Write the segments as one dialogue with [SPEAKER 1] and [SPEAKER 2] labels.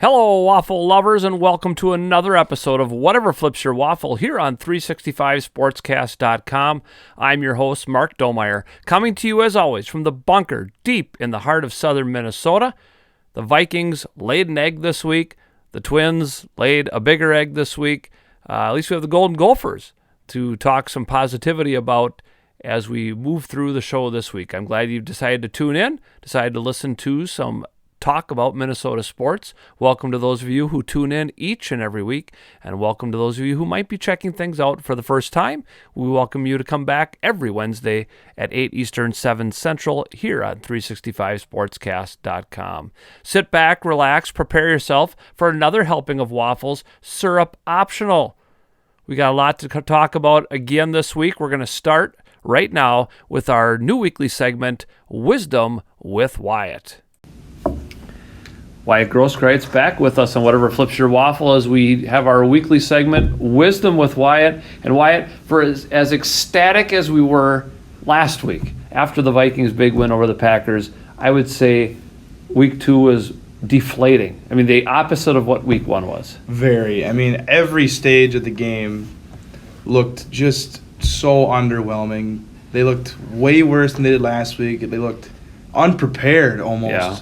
[SPEAKER 1] Hello, Waffle lovers, and welcome to another episode of Whatever Flips Your Waffle here on 365sportscast.com. I'm your host, Mark Domeyer, coming to you as always from the bunker deep in the heart of southern Minnesota. The Vikings laid an egg this week. The Twins laid a bigger egg this week. At least we have the Golden Gophers to talk some positivity about as we move through the show this week. I'm glad you've decided to tune in, decided to listen to some talk about Minnesota sports. Welcome to those of you who tune in each and every week, and welcome to those of you who might be checking things out for the first time. We welcome you to come back every Wednesday at 8 Eastern, 7 Central here on 365sportscast.com. Sit back, relax, prepare yourself for another helping of waffles, syrup optional. We got a lot to talk about again this week. We're going to start right now with our new weekly segment, Wisdom with Wyatt. Wyatt Grosskreitz back with us on Whatever Flips Your Waffle as we have our weekly segment, Wisdom with Wyatt. And Wyatt, for as ecstatic as we were last week after the Vikings' big win over the Packers, I would say week 2 was deflating. I mean, the opposite of what week 1 was.
[SPEAKER 2] Very. I mean, every stage of the game looked just so underwhelming. They looked way worse than they did last week. They looked unprepared almost.
[SPEAKER 1] Yeah.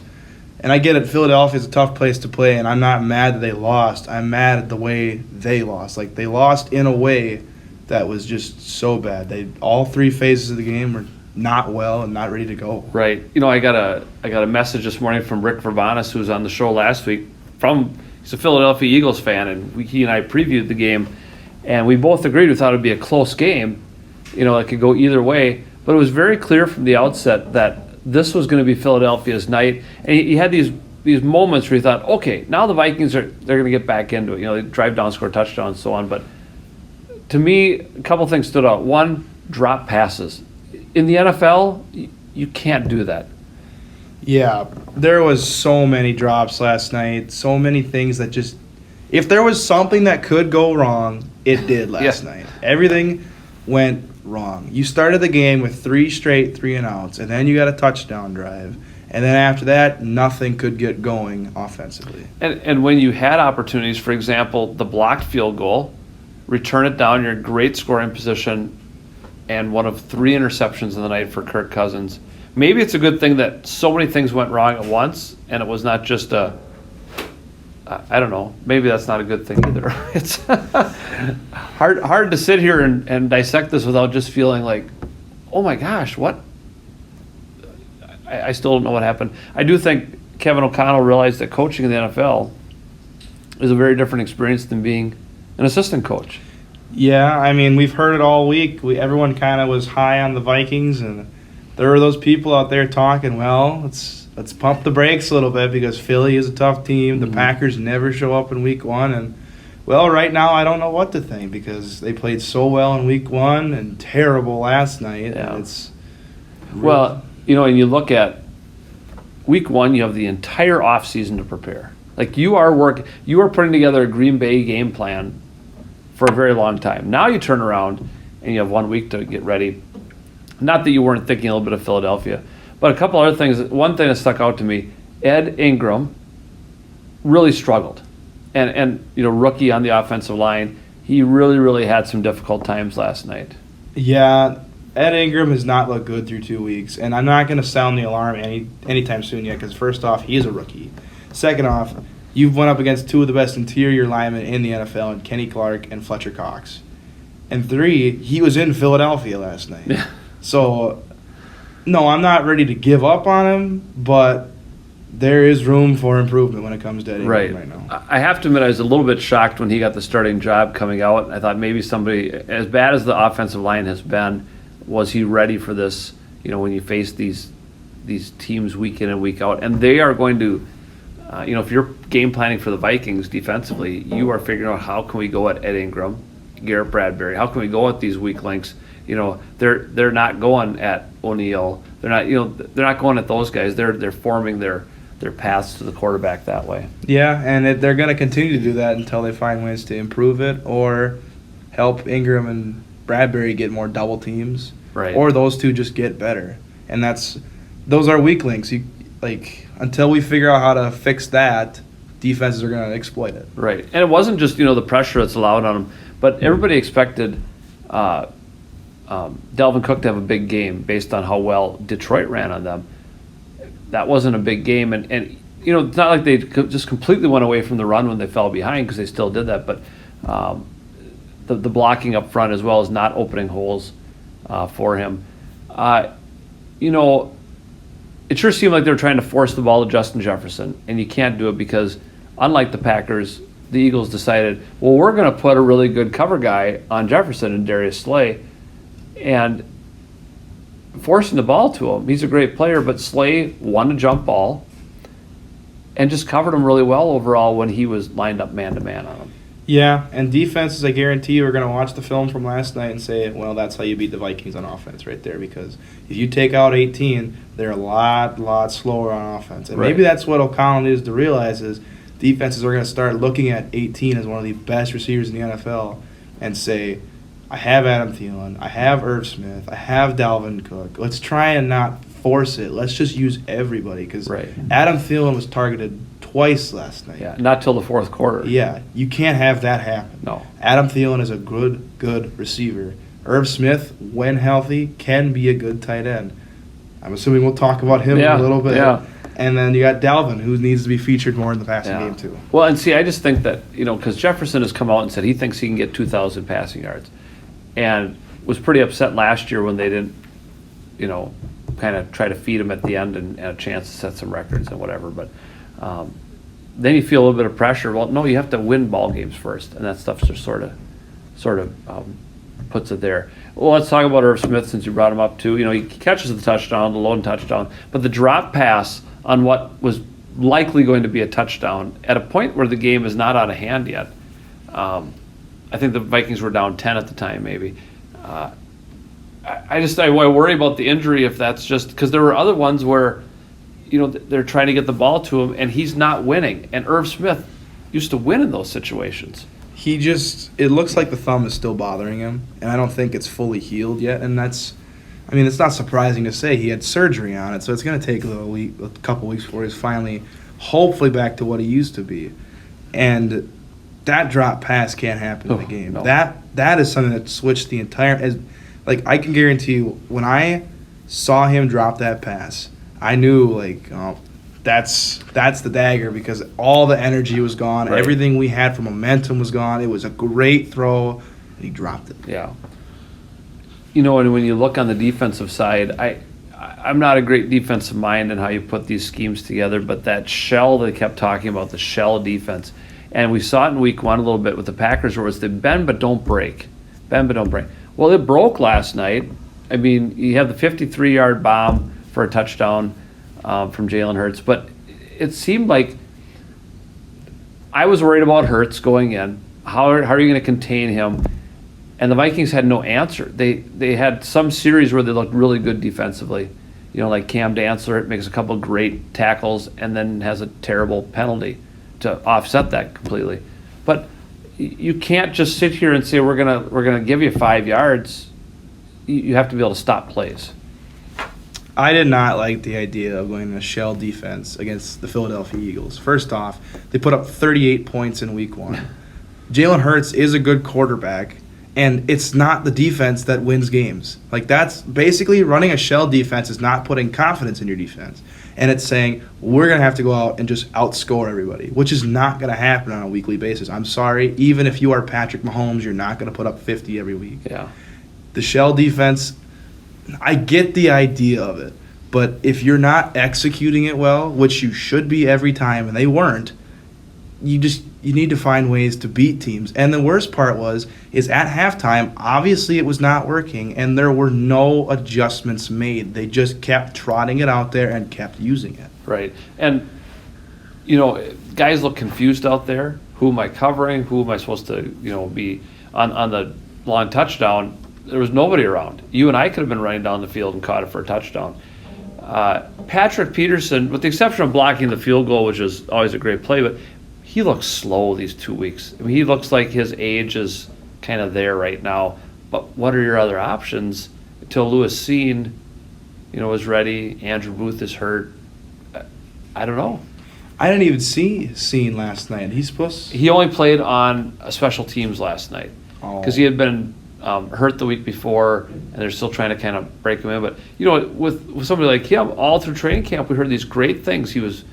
[SPEAKER 2] And I get it, Philadelphia is a tough place to play, and I'm not mad that they lost. I'm mad at the way they lost. Like, they lost in a way that was just so bad. All three phases of the game were not well and not ready to go.
[SPEAKER 1] Right. You know, I got a message this morning from Rick Verbanis, who was on the show last week. He's a Philadelphia Eagles fan, and he and I previewed the game, and we both agreed we thought it would be a close game. You know, it could go either way. But it was very clear from the outset that this was going to be Philadelphia's night. And he had these moments where he thought, okay, now the Vikings they're going to get back into it. You know, they drive down, score touchdowns, and so on. But to me, a couple things stood out. One, drop passes. In the NFL, you can't do that.
[SPEAKER 2] Yeah, there was so many drops last night, so many things that just – if there was something that could go wrong, it did last night. Everything went wrong. You started the game with 3 straight 3-and-outs, and then you got a touchdown drive. And then after that, nothing could get going offensively.
[SPEAKER 1] And when you had opportunities, for example, the blocked field goal, return it down, you're in great scoring position, and one of 3 interceptions in the night for Kirk Cousins. Maybe it's a good thing that so many things went wrong at once, and it was not just I don't know. Maybe that's not a good thing either. It's hard to sit here and dissect this without just feeling like, oh my gosh, what? I still don't know what happened. I do think Kevin O'Connell realized that coaching in the NFL is a very different experience than being an assistant coach.
[SPEAKER 2] Yeah, I mean, we've heard it all week. Everyone kind of was high on the Vikings, and there were those people out there talking, well, let's pump the brakes a little bit because Philly is a tough team. The Packers never show up in week 1. And, well, right now I don't know what to think because they played so well in week 1 and terrible last night.
[SPEAKER 1] Yeah.
[SPEAKER 2] And it's
[SPEAKER 1] well, you know, and you look at week 1, you have the entire offseason to prepare. Like you are putting together a Green Bay game plan for a very long time. Now you turn around and you have 1 week to get ready. Not that you weren't thinking a little bit of Philadelphia. But a couple other things. One thing that stuck out to me, Ed Ingram really struggled. And you know, rookie on the offensive line, he really, really had some difficult times last night.
[SPEAKER 2] Yeah, Ed Ingram has not looked good through 2 weeks. And I'm not going to sound the alarm anytime soon yet because, first off, he is a rookie. Second off, you've went up against 2 of the best interior linemen in the NFL, in Kenny Clark and Fletcher Cox. And 3, he was in Philadelphia last night.
[SPEAKER 1] Yeah.
[SPEAKER 2] So, no, I'm not ready to give up on him, but there is room for improvement when it comes to Ed Ingram right now.
[SPEAKER 1] I have to admit I was a little bit shocked when he got the starting job coming out. I thought maybe somebody, as bad as the offensive line has been, was he ready for this, you know, when you face these teams week in and week out. And they are going to, you know, if you're game planning for the Vikings defensively, you are figuring out how can we go at Ed Ingram, Garrett Bradbury, how can we go at these weak links. You know, they're not going at O'Neal. They're not going at those guys. They're forming their paths to the quarterback that way.
[SPEAKER 2] Yeah, and they're going to continue to do that until they find ways to improve it or help Ingram and Bradbury get more double teams.
[SPEAKER 1] Right.
[SPEAKER 2] Or those two just get better. And those are weak links. Until we figure out how to fix that, defenses are going to exploit it.
[SPEAKER 1] Right. And it wasn't just, the pressure that's allowed on him, but everybody expected Dalvin Cook to have a big game based on how well Detroit ran on them. That wasn't a big game. And it's not like they just completely went away from the run when they fell behind, because they still did that. But the blocking up front, as well as not opening holes for him. It sure seemed like they were trying to force the ball to Justin Jefferson, and you can't do it because, unlike the Packers, the Eagles decided, well, we're going to put a really good cover guy on Jefferson and Darius Slay, and forcing the ball to him. He's a great player, but Slay won a jump ball and just covered him really well overall when he was lined up man-to-man on him.
[SPEAKER 2] Yeah, and defenses, I guarantee you, are going to watch the film from last night and say, well, that's how you beat the Vikings on offense right there, because if you take out 18, they're a lot slower on offense. And maybe that's what O'Connell needs to realize is defenses are going to start looking at 18 as one of the best receivers in the NFL and say, I have Adam Thielen, I have Irv Smith, I have Dalvin Cook. Let's try and not force it. Let's just use everybody, because Adam Thielen was targeted twice last night.
[SPEAKER 1] Yeah, not till the fourth quarter.
[SPEAKER 2] Yeah, you can't have that happen.
[SPEAKER 1] No.
[SPEAKER 2] Adam Thielen is a good receiver. Irv Smith, when healthy, can be a good tight end. I'm assuming we'll talk about him in a little bit.
[SPEAKER 1] Yeah.
[SPEAKER 2] And then you got Dalvin, who needs to be featured more in the passing game too.
[SPEAKER 1] Well, and see, I just think that, because Jefferson has come out and said he thinks he can get 2,000 passing yards, and was pretty upset last year when they didn't, kind of try to feed him at the end and a chance to set some records and whatever. But then you feel a little bit of pressure. Well, no, you have to win ball games first, and that stuff just sort of puts it there. Well, let's talk about Irv Smith, since you brought him up too. He catches the touchdown, the lone touchdown, but the drop pass on what was likely going to be a touchdown at a point where the game is not out of hand yet. I think the Vikings were down 10 at the time, maybe. I worry about the injury, if that's just because there were other ones where, they're trying to get the ball to him and he's not winning. And Irv Smith used to win in those situations.
[SPEAKER 2] It looks like the thumb is still bothering him, and I don't think it's fully healed yet. And it's not surprising to say he had surgery on it, so it's going to take a couple weeks before he's finally, hopefully, back to what he used to be. And that drop pass can't happen in the game.
[SPEAKER 1] No.
[SPEAKER 2] That is something that switched the entire. I can guarantee you, when I saw him drop that pass, I knew that's the dagger, because all the energy was gone. Right. Everything we had for momentum was gone. It was a great throw, and he dropped it.
[SPEAKER 1] Yeah. And when you look on the defensive side, I'm not a great defensive mind in how you put these schemes together, but that shell they kept talking about, the shell defense, and we saw it in week 1 a little bit with the Packers, where it's the bend but don't break. Bend but don't break. Well, it broke last night. You have the 53-yard bomb for a touchdown from Jalen Hurts, but it seemed like I was worried about Hurts going in. How are you going to contain him? And the Vikings had no answer. They had some series where they looked really good defensively. Like Cam Dantzler makes a couple great tackles and then has a terrible penalty to offset that completely. But you can't just sit here and say we're gonna give you 5 yards. You have to be able to stop plays.
[SPEAKER 2] I did not like the idea of going to shell defense against the Philadelphia Eagles. First off, they put up 38 points in week 1. Jalen Hurts is a good quarterback, and it's not the defense that wins games. That's basically running a shell defense is not putting confidence in your defense. And it's saying, we're going to have to go out and just outscore everybody, which is not going to happen on a weekly basis. I'm sorry. Even if you are Patrick Mahomes, you're not going to put up 50 every week.
[SPEAKER 1] Yeah.
[SPEAKER 2] The shell defense, I get the idea of it. But if you're not executing it well, which you should be every time, and they weren't, you need to find ways to beat teams. And the worst part is at halftime, obviously it was not working, and there were no adjustments made. They just kept trotting it out there and kept using it.
[SPEAKER 1] Right. And, guys look confused out there. Who am I covering? Who am I supposed to, be on the long touchdown? There was nobody around. You and I could have been running down the field and caught it for a touchdown. Patrick Peterson, with the exception of blocking the field goal, which is always a great play, but he looks slow these 2 weeks. He looks like his age is kind of there right now. But what are your other options until Lewis Cine, is ready? Andrew Booth is hurt. I don't know.
[SPEAKER 2] I didn't even see Scene last night. He's supposed to...
[SPEAKER 1] He only played on special teams last night because he
[SPEAKER 2] Oh.
[SPEAKER 1] had been hurt the week before, and they're still trying to kind of break him in. But with somebody like him, all through training camp, we heard these great things. He was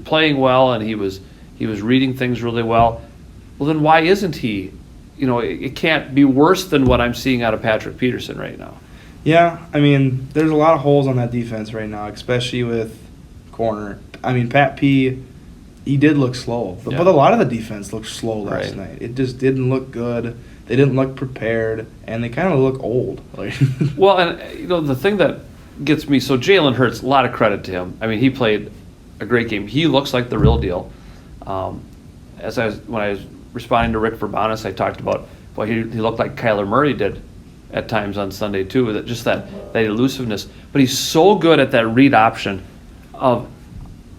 [SPEAKER 1] playing well, and he was reading things really well. Well, then why isn't he? It can't be worse than what I'm seeing out of Patrick Peterson right now.
[SPEAKER 2] Yeah, I mean, there's a lot of holes on that defense right now, especially with corner. I mean, Pat P, he did look slow. But a lot of the defense looked slow last night. It just didn't look good. They didn't look prepared, and they kind of look old.
[SPEAKER 1] Well, and the thing that gets me, so Jalen Hurts, a lot of credit to him. I mean, he played a great game. He looks like the real deal. When I was responding to Rick Verbanis, I talked about, well, he looked like Kyler Murray did at times on Sunday too, that elusiveness. But he's so good at that read option of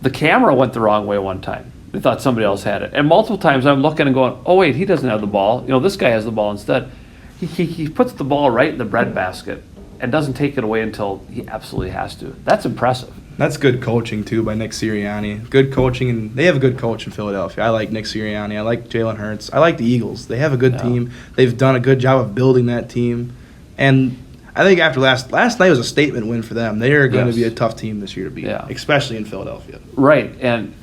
[SPEAKER 1] the camera went the wrong way one time. They thought somebody else had it. And multiple times I'm looking and going, oh wait, he doesn't have the ball. This guy has the ball instead. He puts the ball right in the breadbasket and doesn't take it away until he absolutely has to. That's impressive.
[SPEAKER 2] That's good coaching, too, by Nick Sirianni. Good coaching, and they have a good coach in Philadelphia. I like Nick Sirianni. I like Jalen Hurts. I like the Eagles. They have a good team. They've done a good job of building that team. And I think after last night was a statement win for them. They are going to be a tough team this year to beat, especially in Philadelphia.
[SPEAKER 1] Right, and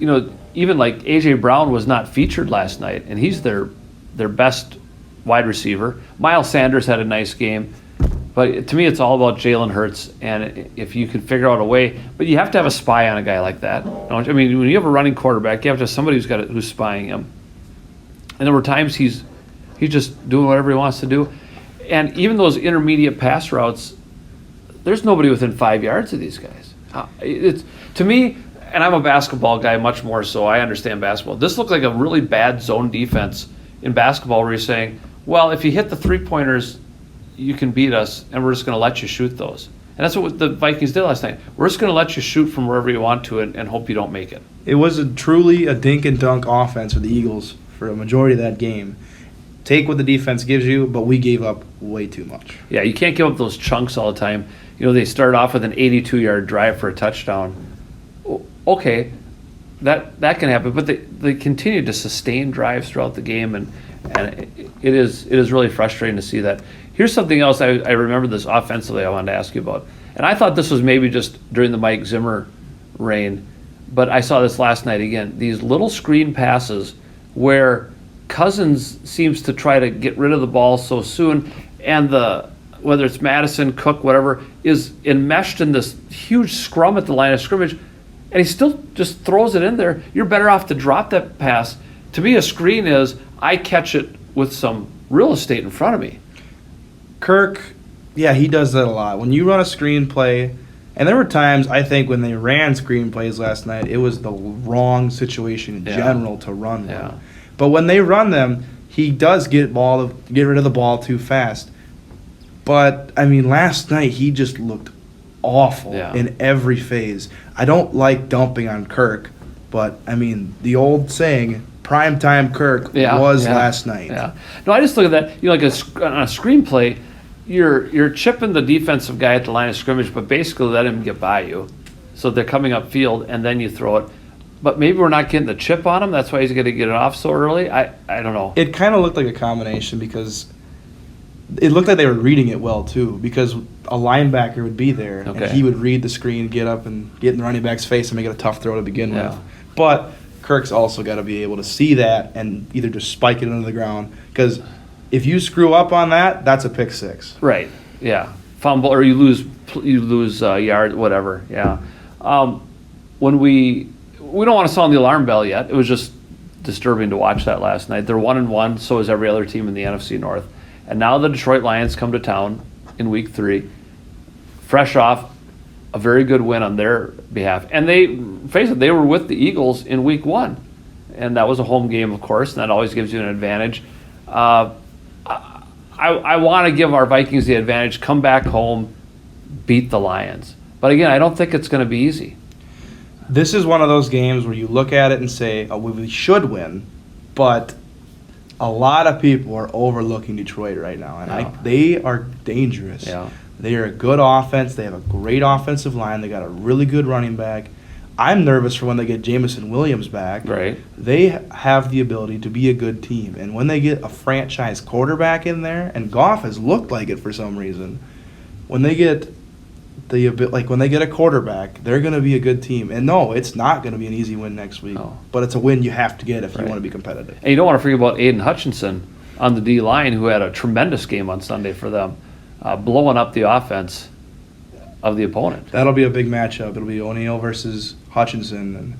[SPEAKER 1] even like A.J. Brown was not featured last night, and he's their best wide receiver. Miles Sanders had a nice game. But to me, it's all about Jalen Hurts, and if you can figure out a way. But you have to have a spy on a guy like that. I mean, when you have a running quarterback, you have to have somebody who's spying him. And there were times he's just doing whatever he wants to do. And even those intermediate pass routes, there's nobody within 5 yards of these guys. It's to me, and I'm a basketball guy much more so. I understand basketball. This looked like a really bad zone defense in basketball where you're saying, well, if you hit the three-pointers, you can beat us, and we're just going to let you shoot those. And that's what the Vikings did last night. We're just going to let you shoot from wherever you want to and hope you don't make it.
[SPEAKER 2] It was truly a dink and dunk offense for the Eagles for a majority of that game. Take what the defense gives you, but we gave up way too much.
[SPEAKER 1] Yeah, you can't give up those chunks all the time. They start off with an 82-yard drive for a touchdown. Okay, that can happen, but they continue to sustain drives throughout the game, and it is really frustrating to see that. Here's something else I remember this offensively I wanted to ask you about. And I thought this was maybe just during the Mike Zimmer reign, but I saw this last night again. These little screen passes where Cousins seems to try to get rid of the ball so soon, and whether it's Madison, Cook, whatever, is enmeshed in this huge scrum at the line of scrimmage, and he still just throws it in there. You're better off to drop that pass. To me, a screen is I catch it with some real estate in front of me.
[SPEAKER 2] Kirk, yeah, he does that a lot. When you run a screenplay, and there were times, I think, when they ran screenplays last night, it was the wrong situation in general to run them.
[SPEAKER 1] Yeah.
[SPEAKER 2] But when they run them, he does get rid of the ball too fast. But, I mean, last night he just looked awful in every phase. I don't like dumping on Kirk, but, I mean, the old saying, primetime Kirk was last night.
[SPEAKER 1] Yeah. No, I just look at that, like on a screenplay, you're chipping the defensive guy at the line of scrimmage, but basically let him get by you. So they're coming upfield, and then you throw it. But maybe we're not getting the chip on him. That's why he's going to get it off so early. I don't know.
[SPEAKER 2] It kind of looked like a combination because it looked like they were reading it well, too, because a linebacker would be there, and he would read the screen, get up, and get in the running back's face and make it a tough throw to begin with. But Kirk's also got to be able to see that and either just spike it into the ground, because if you screw up on that, that's a pick six.
[SPEAKER 1] Right, yeah. Fumble, or you lose yard, whatever, yeah. When we don't want to sound the alarm bell yet. It was just disturbing to watch that last night. They're 1-1, so is every other team in the NFC North. And now the Detroit Lions come to town in Week 3, fresh off a very good win on their behalf. And they were with the Eagles in Week 1. And that was a home game, of course, and that always gives you an advantage. I want to give our Vikings the advantage, come back home, beat the Lions. But again, I don't think it's going to be easy.
[SPEAKER 2] This is one of those games where you look at it and say, oh, we should win, but a lot of people are overlooking Detroit right now, and they are dangerous.
[SPEAKER 1] Yeah.
[SPEAKER 2] They are a good offense. They have a great offensive line. They got a really good running back. I'm nervous for when they get Jamison Williams back.
[SPEAKER 1] Right.
[SPEAKER 2] They have the ability to be a good team. And when they get a franchise quarterback in there, and Goff has looked like it for some reason, when they get when they get a quarterback, they're going to be a good team. And no, it's not going to be an easy win next week.
[SPEAKER 1] No.
[SPEAKER 2] But it's a win you have to get if you
[SPEAKER 1] Right.
[SPEAKER 2] want to be competitive.
[SPEAKER 1] And you don't want to forget about Aiden Hutchinson on the D line, who had a tremendous game on Sunday for them, blowing up the offense of the opponent.
[SPEAKER 2] That'll be a big matchup. It'll be O'Neal versus Hutchinson, and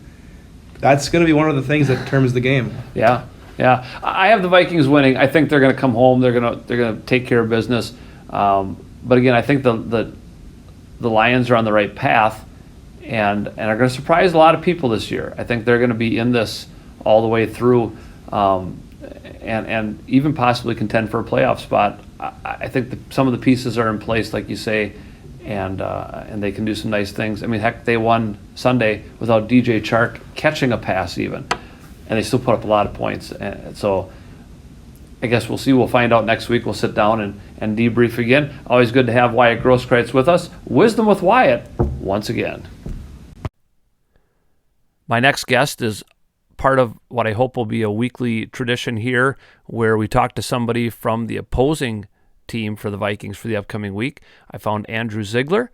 [SPEAKER 2] that's going to be one of the things that determines the game.
[SPEAKER 1] Yeah. I have the Vikings winning. I think they're going to come home. They're going to take care of business. But again, I think the Lions are on the right path, and are going to surprise a lot of people this year. I think they're going to be in this all the way through, and even possibly contend for a playoff spot. I think some of the pieces are in place, like you say, and they can do some nice things. I mean, heck, they won Sunday without DJ Chark catching a pass even, and they still put up a lot of points. And so I guess we'll see. We'll find out next week. We'll sit down and debrief again. Always good to have Wyatt Grosskreutz with us. Wisdom with Wyatt once again. My next guest is part of what I hope will be a weekly tradition here, where we talk to somebody from the opposing team for the Vikings for the upcoming week. I found Andrew Ziegler.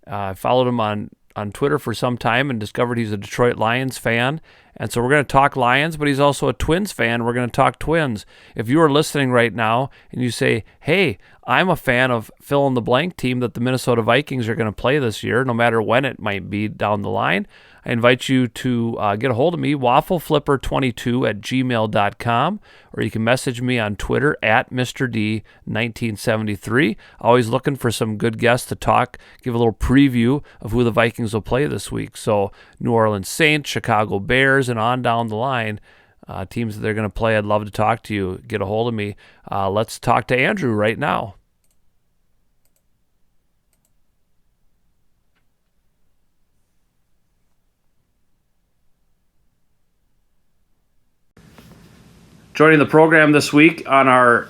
[SPEAKER 1] I followed him on Twitter for some time and discovered he's a Detroit Lions fan. And so we're going to talk Lions, but he's also a Twins fan. We're going to talk Twins. If you are listening right now and you say, hey, I'm a fan of fill in the blank team that the Minnesota Vikings are going to play this year, no matter when it might be down the line, I invite you to get a hold of me, waffleflipper22@gmail.com, or you can message me on Twitter at Mr. D1973. Always looking for some good guests to talk, give a little preview of who the Vikings will play this week. So New Orleans Saints, Chicago Bears, and on down the line, teams that they're going to play. I'd love to talk to you. Get a hold of me. Let's talk to Andrew right now. Joining the program this week on our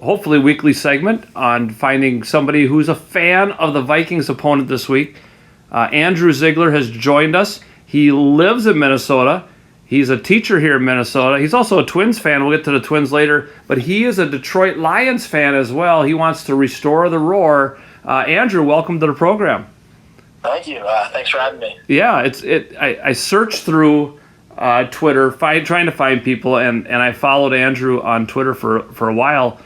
[SPEAKER 1] hopefully weekly segment on finding somebody who's a fan of the Vikings opponent this week. Andrew Ziegler has joined us. He lives in Minnesota. He's a teacher here in Minnesota. He's also a Twins fan. We'll get to the Twins later. But he is a Detroit Lions fan as well. He wants to restore the roar. Andrew, welcome to the program.
[SPEAKER 3] Thank you. Thanks for having me.
[SPEAKER 1] Yeah, I searched through Twitter, trying to find people, and I followed Andrew on Twitter for a while.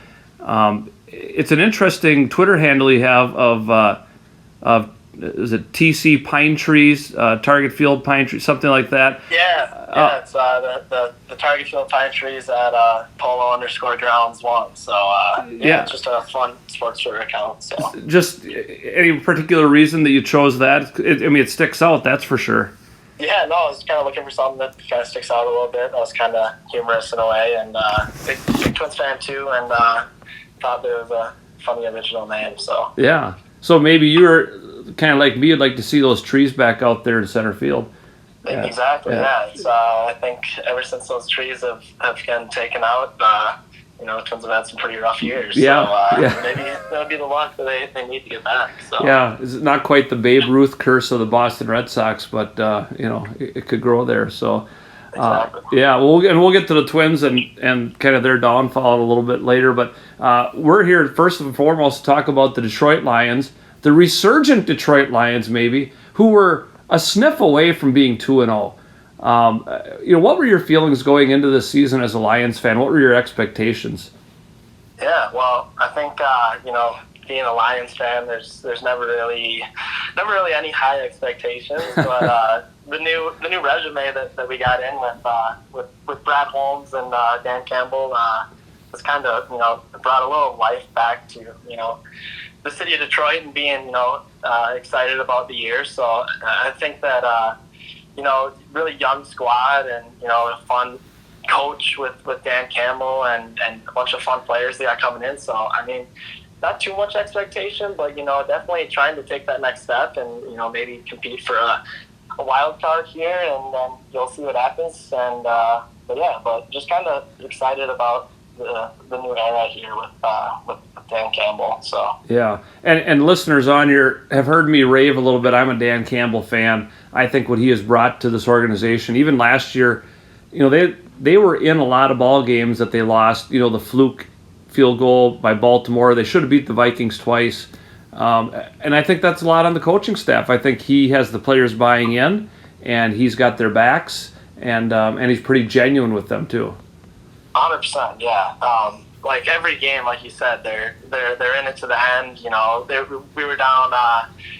[SPEAKER 1] It's an interesting Twitter handle you have of is it TC Pine Trees, Target Field Pine Trees, something like that?
[SPEAKER 3] Yeah, it's the Target Field Pine Trees at polo_grounds1. So yeah, it's just a fun sports Twitter account. So
[SPEAKER 1] just any particular reason that you chose that? It sticks out, that's for sure.
[SPEAKER 3] Yeah, no, I was kind of looking for something that kind of sticks out a little bit. That was kind of humorous in a way, and big Twins fan too, and thought it was a funny original name. So
[SPEAKER 1] yeah, so maybe you're kind of like me. You'd like to see those trees back out there in center field.
[SPEAKER 3] Yeah. Exactly. Yeah. It's, I think ever since those trees have been taken out, Twins have had some pretty rough years.
[SPEAKER 1] Yeah.
[SPEAKER 3] So maybe that'll be the luck that they need to get back. So
[SPEAKER 1] yeah, it's not quite the Babe Ruth curse of the Boston Red Sox, but it could grow there. So
[SPEAKER 3] exactly.
[SPEAKER 1] yeah, we'll get to the Twins and kind of their downfall a little bit later. But we're here first and foremost to talk about the Detroit Lions, the resurgent Detroit Lions, maybe, who were a sniff away from being 2-0. What were your feelings going into this season as a Lions fan? What were your expectations?
[SPEAKER 3] Yeah, well, I think being a Lions fan, there's never really any high expectations. But the new resume that we got in with Brad Holmes and Dan Campbell was kind of brought a little life back to the city of Detroit and being excited about the year. So I think that really young squad and a fun coach with Dan Campbell and a bunch of fun players they got coming in. So I mean, not too much expectation, but definitely trying to take that next step and maybe compete for a wild card here, and then you'll see what happens. And but just kind of excited about the new era here with Dan Campbell. So
[SPEAKER 1] yeah, and listeners on here have heard me rave a little bit. I'm a Dan Campbell fan. I think what he has brought to this organization, even last year, they were in a lot of ball games that they lost. The fluke field goal by Baltimore. They should have beat the Vikings twice. And I think that's a lot on the coaching staff. I think he has the players buying in, and he's got their backs, and he's pretty genuine with them too.
[SPEAKER 3] 100%, yeah. Like every game, like you said, they're in it to the end. We were down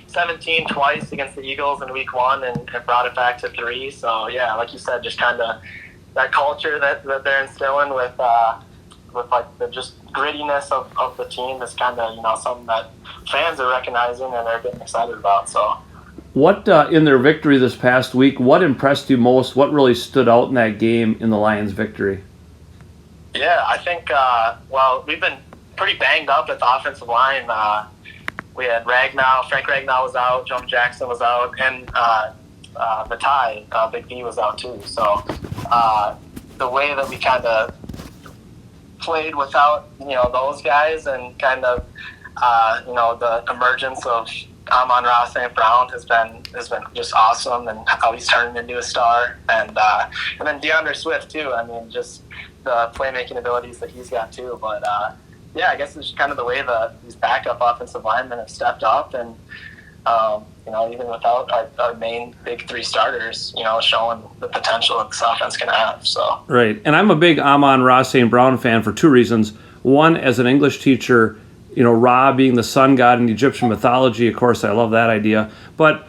[SPEAKER 3] 17 twice against the Eagles in Week 1 and brought it back to 3. So yeah, like you said, just kind of that culture that they're instilling with like the just grittiness of the team is kind of something that fans are recognizing and are getting excited about. So
[SPEAKER 1] what in their victory this past week, what impressed you most? What really stood out in that game in the Lions' victory?
[SPEAKER 3] Yeah, I think we've been pretty banged up at the offensive line. We had Frank Ragnow was out, Jonah Jackson was out, and Big B was out too. So the way that we kind of played without those guys, and kind of the emergence of Amon-Ra St. Brown has been just awesome, and how he's turning into a star, and then DeAndre Swift too. I mean, just the playmaking abilities that he's got too. But yeah, I guess it's just kind of the way these backup offensive linemen have stepped up, and even without our main big 3 starters, showing the potential that this offense can have. So
[SPEAKER 1] right, and I'm a big Amon-Ra St. Brown fan for 2 reasons. One, as an English teacher, Ra being the sun god in Egyptian mythology, of course, I love that idea. But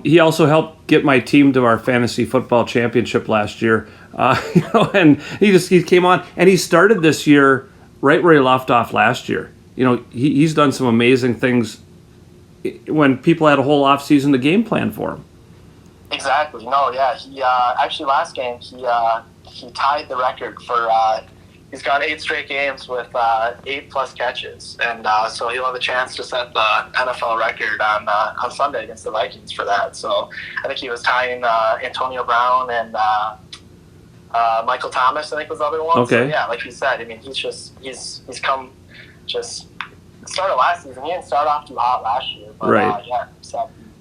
[SPEAKER 1] he also helped get my team to our fantasy football championship last year. And he came on, and he started this year right where he left off last year. He's done some amazing things when people had a whole off season to game plan for him.
[SPEAKER 3] Exactly. No, yeah. He actually last game he tied the record for. He's gone 8 straight games with 8+ catches, and so he'll have a chance to set the NFL record on Sunday against the Vikings for that. So I think he was tying Antonio Brown and Michael Thomas, I think was the other one.
[SPEAKER 1] Okay.
[SPEAKER 3] So yeah, like you said, I mean, he's come just started last season. He didn't start off too hot last year, but
[SPEAKER 1] right.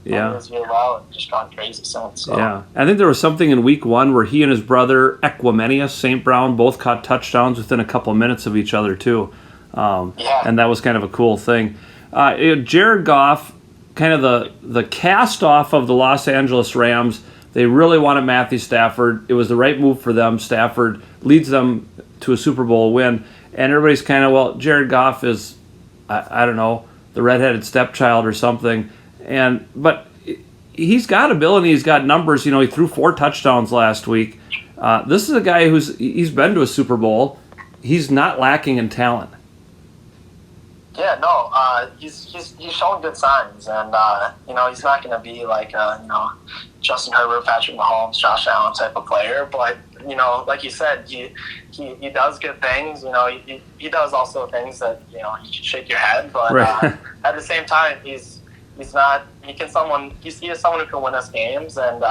[SPEAKER 3] Yeah, this year well, and just gone crazy since. So.
[SPEAKER 1] Yeah, I think there was something in Week 1 where he and his brother Equimenius St. Brown both caught touchdowns within a couple of minutes of each other too, and that was kind of a cool thing. Jared Goff, kind of the cast off of the Los Angeles Rams. They really wanted Matthew Stafford. It was the right move for them. Stafford leads them to a Super Bowl win, and everybody's kind of, Jared Goff is, I don't know, the redheaded stepchild or something. But he's got ability. He's got numbers. He threw 4 touchdowns last week. This is a guy he's been to a Super Bowl. He's not lacking in talent.
[SPEAKER 3] Yeah, no, he's showing good signs, and he's not going to be like Justin Herbert, Patrick Mahomes, Josh Allen type of player. But like you said, he does good things. He does also things that you should shake your head. But
[SPEAKER 1] right.
[SPEAKER 3] At the same time, he's not. He is someone who can win us games, and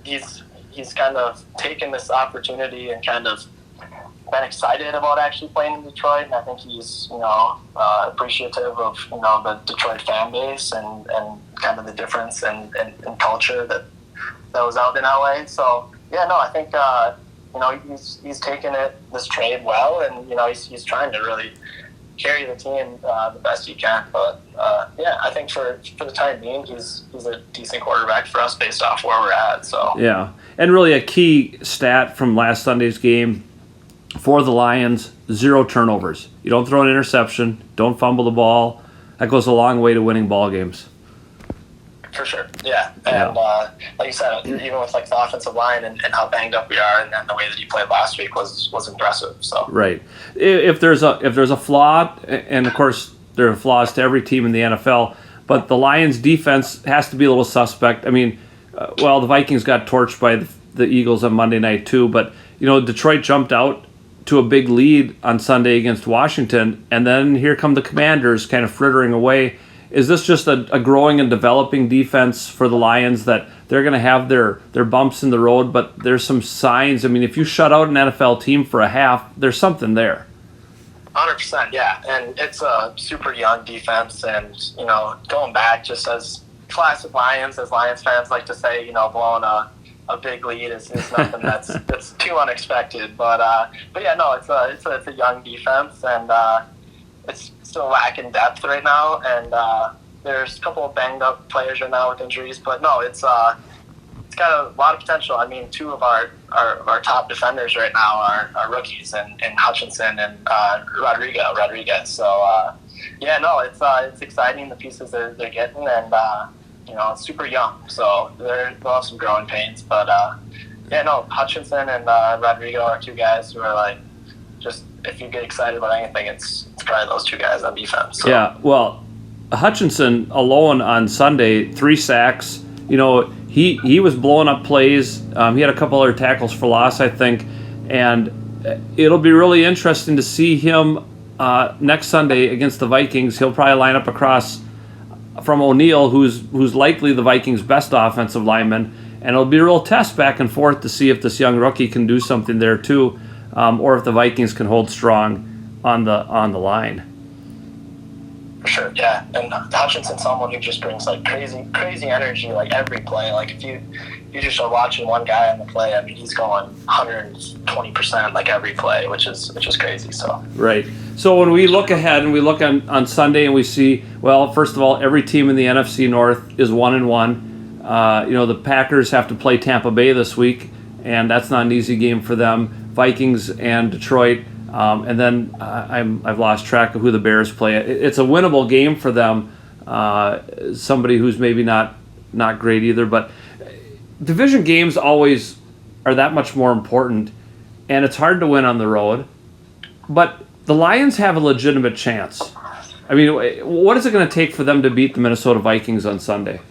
[SPEAKER 3] he's kind of taken this opportunity and kind of been excited about actually playing in Detroit, and I think he's appreciative of the Detroit fan base and kind of the difference in culture that was out in LA. So yeah, no, I think he's taken this trade well, and he's trying to really carry the team the best he can. But yeah, I think for the time being, he's a decent quarterback for us based off where we're at. So
[SPEAKER 1] yeah, and really a key stat from last Sunday's game for the Lions: 0 turnovers. You don't throw an interception, don't fumble the ball. That goes a long way to winning ball games.
[SPEAKER 3] For sure, yeah. And like you said, even with like the offensive line and how banged up we are, and the way that he played last week was impressive. So
[SPEAKER 1] right, if there's a flaw, and of course there are flaws to every team in the NFL, but the Lions' defense has to be a little suspect. I mean, the Vikings got torched by the Eagles on Monday night too, but Detroit jumped out to a big lead on Sunday against Washington, and then here come the Commanders kind of frittering away. Is this just a growing and developing defense for the Lions that they're going to have their bumps in the road, but there's some signs? I mean, if you shut out an NFL team for a half, there's something there.
[SPEAKER 3] 100%, yeah. And it's a super young defense, and going back, just as classic Lions, as Lions fans like to say, blowing a big lead is nothing that's too unexpected. But yeah, no, it's a young defense, and it's still lacking depth right now. And there's a couple of banged up players right now with injuries, but no, it's got a lot of potential. I mean, two of our top defenders right now are rookies, and Hutchinson and Rodriguez. So yeah, no, it's exciting, the pieces they're getting, and it's super young, so they'll have some growing pains. But yeah, no, Hutchinson and Rodrigo are two guys who are like, just if you get excited about anything, it's probably those two guys on defense. So.
[SPEAKER 1] Yeah, well, Hutchinson alone on Sunday, 3 sacks. He was blowing up plays. He had a couple other tackles for loss, I think, and it'll be really interesting to see him next Sunday against the Vikings. He'll probably line up across from O'Neal, who's likely the Vikings' best offensive lineman, and it'll be a real test back and forth to see if this young rookie can do something there too, or if the Vikings can hold strong on the line.
[SPEAKER 3] For sure, yeah. And Hutchinson's someone who just brings like crazy energy, like every play. Like if you just are watching one guy on the play, I mean, he's going 120% like every play, which is crazy. So
[SPEAKER 1] right. So when we look ahead and we look on Sunday and we see, well, first of all, every team in the NFC North is 1-1. The Packers have to play Tampa Bay this week, and that's not an easy game for them. Vikings and Detroit. And then I've lost track of who the Bears play. It's a winnable game for them. Somebody who's maybe not great either. But division games always are that much more important, and it's hard to win on the road. But the Lions have a legitimate chance. I mean, what is it going to take for them to beat the Minnesota Vikings on Sunday?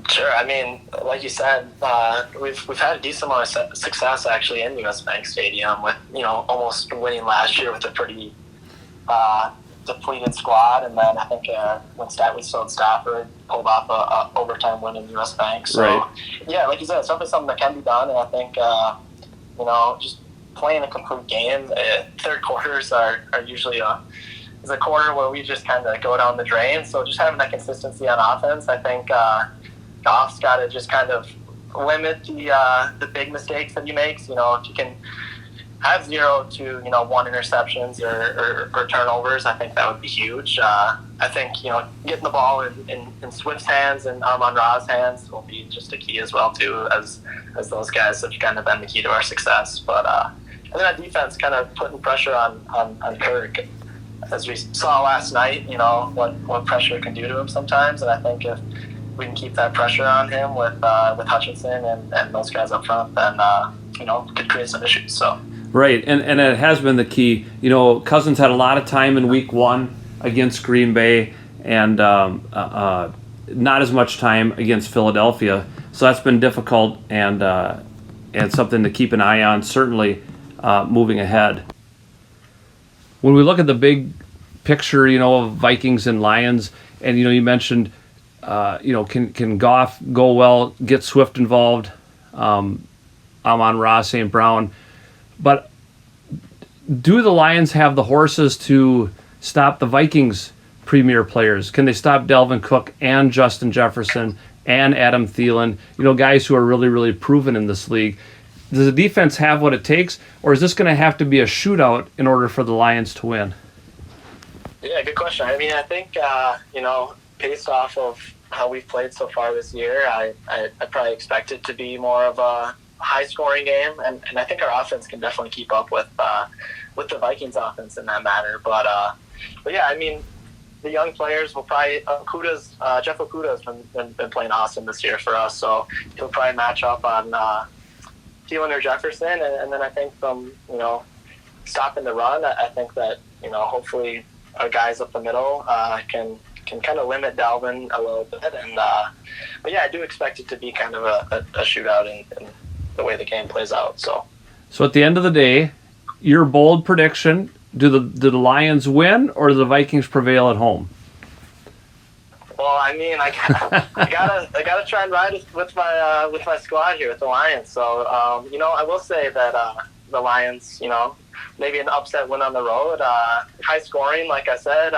[SPEAKER 3] Sure. I mean, like you said, we've had a decent amount of success actually in US Bank Stadium with almost winning last year with a pretty depleted squad, and then I think when we sold Stafford, pulled off a overtime win in US Bank. So
[SPEAKER 1] right.
[SPEAKER 3] Yeah, like you said, it's definitely something that can be done, and I think just playing a complete game. Third quarters are usually is a quarter where we just kind of go down the drain. So just having that consistency on offense, I think. Goff's got to just kind of limit the big mistakes that he makes. If you can have 0 to 1 interceptions or turnovers, I think that would be huge. I think getting the ball in Swift's hands and Amon-Ra's hands will be just a key as well too, as those guys have kind of been the key to our success. But and then on defense, kind of putting pressure on Kirk, as we saw last night. What pressure can do to him sometimes, and I think if we can keep that pressure on him with Hutchinson and those guys up front, then could create some issues. So
[SPEAKER 1] right, and it has been the key. Cousins had a lot of time in Week 1 against Green Bay, and not as much time against Philadelphia. So that's been difficult and something to keep an eye on. Certainly, moving ahead. When we look at the big picture, of Vikings and Lions, and you mentioned. Can Goff go well, get Swift involved, Amon-Ra, St. Brown, but do the Lions have the horses to stop the Vikings' premier players? Can they stop Dalvin Cook and Justin Jefferson and Adam Thielen, guys who are really, really proven in this league? Does the defense have what it takes, or is this going to have to be a shootout in order for the Lions to win?
[SPEAKER 3] Yeah, good question. I mean, I think, based off of how we've played so far this year, I probably expect it to be more of a high-scoring game, and I think our offense can definitely keep up with the Vikings' offense in that matter. But yeah, I mean, the young players will probably Jeff Okuda's been playing awesome this year for us, so he'll probably match up on Thielen or Jefferson, and then I think from stopping the run, I think that hopefully our guys up the middle can kind of limit Dalvin a little bit, and but yeah, I do expect it to be kind of a shootout in the way the game plays out. So
[SPEAKER 1] at the end of the day, your bold prediction: do the Lions win, or do the Vikings prevail at home?
[SPEAKER 3] Well, I mean, I gotta try and ride with my squad here with the Lions. So I will say that the Lions, maybe an upset win on the road. High scoring, like I said,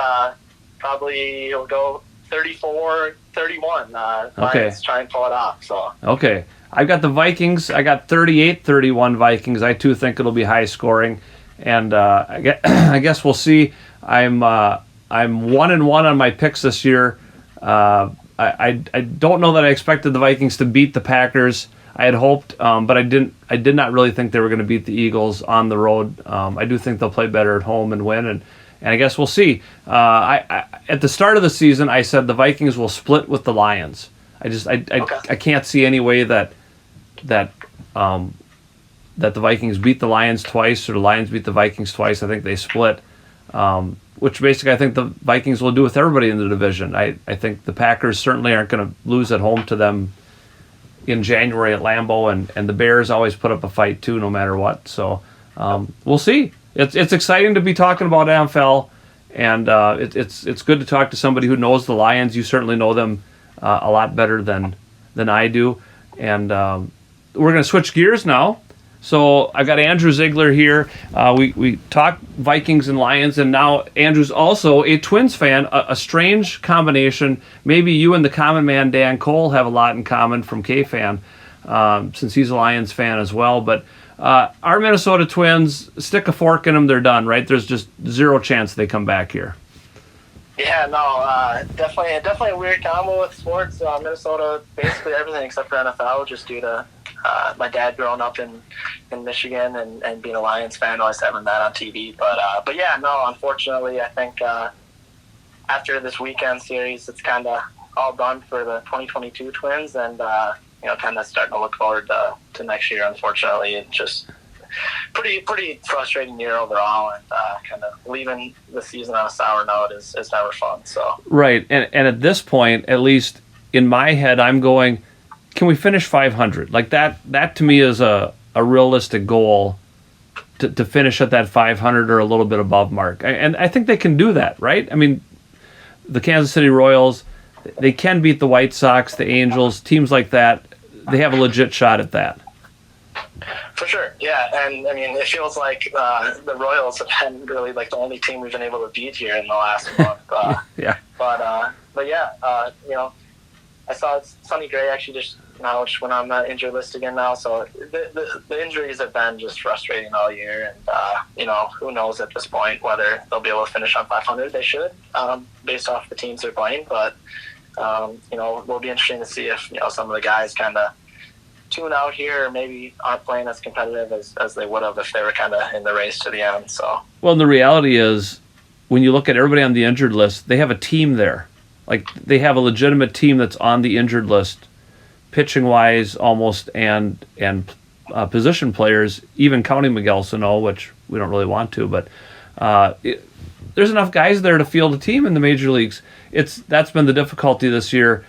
[SPEAKER 3] probably it'll go 34-31. Lions try and pull it off. So.
[SPEAKER 1] Okay. I've got the Vikings. I got 38-31 Vikings. I, too, think it'll be high scoring. And I guess we'll see. I'm 1-1 on my picks this year. I don't know that I expected the Vikings to beat the Packers. I had hoped, but I did not really think they were going to beat the Eagles on the road. I do think they'll play better at home and win, and I guess we'll see. At the start of the season, I said the Vikings will split with the Lions. I can't see any way that the Vikings beat the Lions twice or the Lions beat the Vikings twice. I think they split, which basically I think the Vikings will do with everybody in the division. I think the Packers certainly aren't going to lose at home to them in January at Lambeau, and the Bears always put up a fight too, no matter what. So we'll see. It's exciting to be talking about NFL, and it's good to talk to somebody who knows the Lions. You certainly know them a lot better than I do, and we're going to switch gears now. So I've got Andrew Ziegler here. We talked Vikings and Lions, and now Andrew's also a Twins fan, a strange combination. Maybe you and the common man, Dan Cole, have a lot in common from K-Fan, since he's a Lions fan as well. But our Minnesota Twins, stick a fork in them, they're done, right? There's just zero chance they come back here.
[SPEAKER 3] Yeah, no, definitely a weird combo with sports. Minnesota, basically everything except for NFL, just due to my dad growing up in Michigan and being a Lions fan, always having that on TV. But yeah, no, unfortunately, I think after this weekend series, it's kind of all done for the 2022 Twins, and kind of starting to look forward to next year. Unfortunately, it's just pretty frustrating year overall, and kind of leaving the season on a sour note is never fun. So
[SPEAKER 1] right, and at this point, at least in my head, I'm going, can we finish 500? Like that to me is a realistic goal to finish at that 500 or a little bit above mark. And I think they can do that, right? I mean, the Kansas City Royals, they can beat the White Sox, the Angels, teams like that. They have a legit shot at that.
[SPEAKER 3] For sure, yeah. And, I mean, it feels like the Royals have been really like the only team we've been able to beat here in the last month.
[SPEAKER 1] Yeah.
[SPEAKER 3] But yeah, I saw Sonny Gray actually just went on the injured list again now. So the injuries have been just frustrating all year. And, who knows at this point whether they'll be able to finish on 500. They should, based off the teams they're playing. But, it'll be interesting to see if, some of the guys kind of tune out here or maybe aren't playing as competitive as they would have if they were kind of in the race to the end. So. Well,
[SPEAKER 1] the reality is when you look at everybody on the injured list, they have a team there. Like, they have a legitimate team that's on the injured list, pitching-wise almost, and position players, even counting Miguel Sano, which we don't really want to, but there's enough guys there to field a team in the major leagues. That's been the difficulty this year.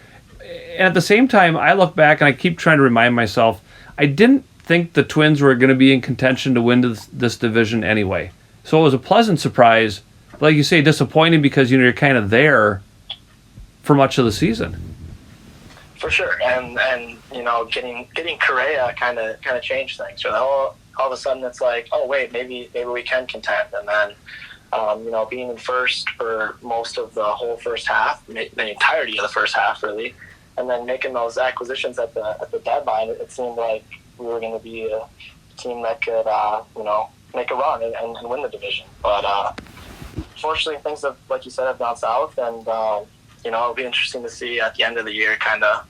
[SPEAKER 1] And at the same time, I look back and I keep trying to remind myself, I didn't think the Twins were going to be in contention to win this division anyway. So it was a pleasant surprise, like you say, disappointing because you're kind of there for much of the season.
[SPEAKER 3] For sure, and getting Correa kind of changed things. So all of a sudden it's like, oh wait, maybe we can contend, and then being in first for most of the whole first half, the entirety of the first half really, and then making those acquisitions at the deadline, it seemed like we were going to be a team that could make a run and win the division. But fortunately, things have, like you said, have gone south, and it'll be interesting to see at the end of the year kind of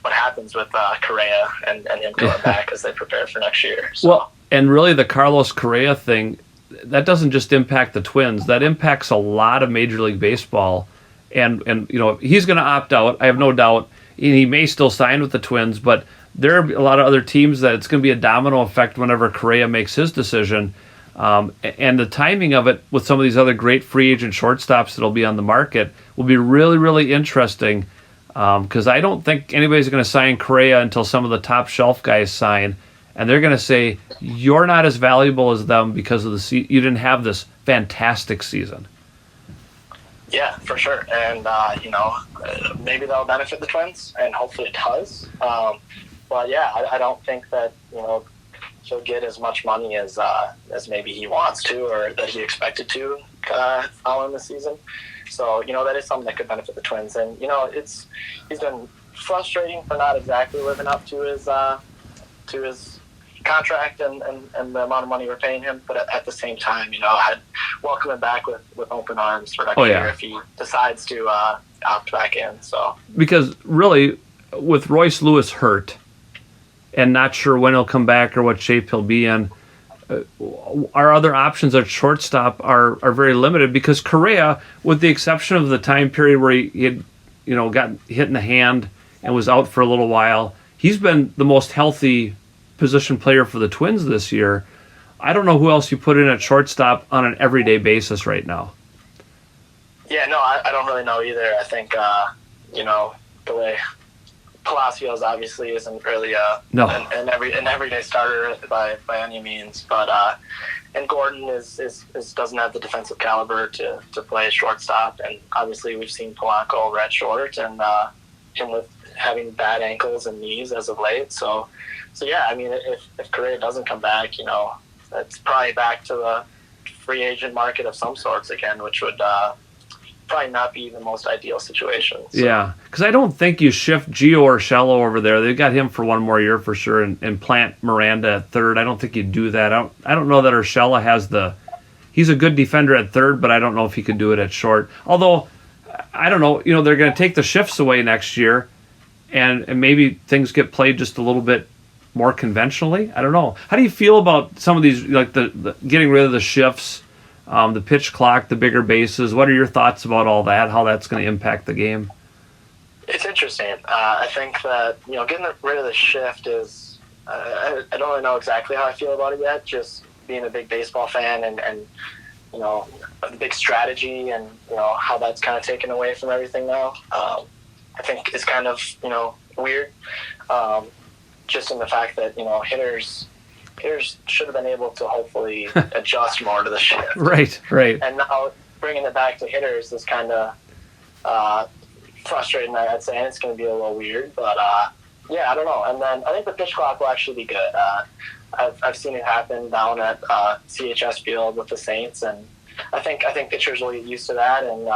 [SPEAKER 3] what happens with Correa and him coming back as they prepare for next year. So.
[SPEAKER 1] Well, and really the Carlos Correa thing, that doesn't just impact the Twins. That impacts a lot of Major League Baseball. And he's going to opt out, I have no doubt. He may still sign with the Twins, but there are a lot of other teams that it's going to be a domino effect whenever Correa makes his decision. And the timing of it with some of these other great free agent shortstops that'll be on the market will be really, really interesting, because I don't think anybody's going to sign Correa until some of the top shelf guys sign, and they're going to say, you're not as valuable as them because of you didn't have this fantastic season.
[SPEAKER 3] Yeah, for sure. And, maybe that'll benefit the Twins, and hopefully it does. But, yeah, I don't think that, get as much money as maybe he wants to, or that he expected to following the season. So, that is something that could benefit the Twins. And, he's been frustrating for not exactly living up to his contract and the amount of money we're paying him. But at the same time, I'd welcome him back with open arms for next year if he decides to opt back in. So,
[SPEAKER 1] because really, with Royce Lewis hurt and not sure when he'll come back or what shape he'll be in, our other options at shortstop are very limited, because Correa, with the exception of the time period where he had, got hit in the hand and was out for a little while, he's been the most healthy position player for the Twins this year. I don't know who else you put in at shortstop on an everyday basis right now.
[SPEAKER 3] Yeah, no, I don't really know either. I think, the way Palacios obviously isn't really an everyday starter by any means, but and Gordon doesn't have the defensive caliber to play shortstop, and obviously we've seen Polanco redshirt and him with having bad ankles and knees as of late. So yeah, I mean, if Correa doesn't come back, that's probably back to the free agent market of some sorts again, which would probably not be the most ideal situation. So.
[SPEAKER 1] Yeah, because I don't think you shift Gio Urshela over there. They've got him for one more year for sure, and plant Miranda at third. I don't think you do that. I don't know that Urshela has he's a good defender at third, but I don't know if he could do it at short. Although, I don't know, they're going to take the shifts away next year, and maybe things get played just a little bit more conventionally. I don't know. How do you feel about some of these, like the getting rid of the shifts, the pitch clock, the bigger bases? What are your thoughts about all that, how that's going to impact the game?
[SPEAKER 3] It's interesting. I think that, getting rid of the shift is, I don't really know exactly how I feel about it yet, just being a big baseball fan and the big strategy and, how that's kind of taken away from everything now. I think it's kind of, weird, just in the fact that, hitters should have been able to hopefully adjust more to the shift.
[SPEAKER 1] Right.
[SPEAKER 3] And now bringing it back to hitters is kind of frustrating, I'd say, and it's going to be a little weird. But, yeah, I don't know. And then I think the pitch clock will actually be good. I've seen it happen down at CHS Field with the Saints, and I think pitchers will get used to that. And,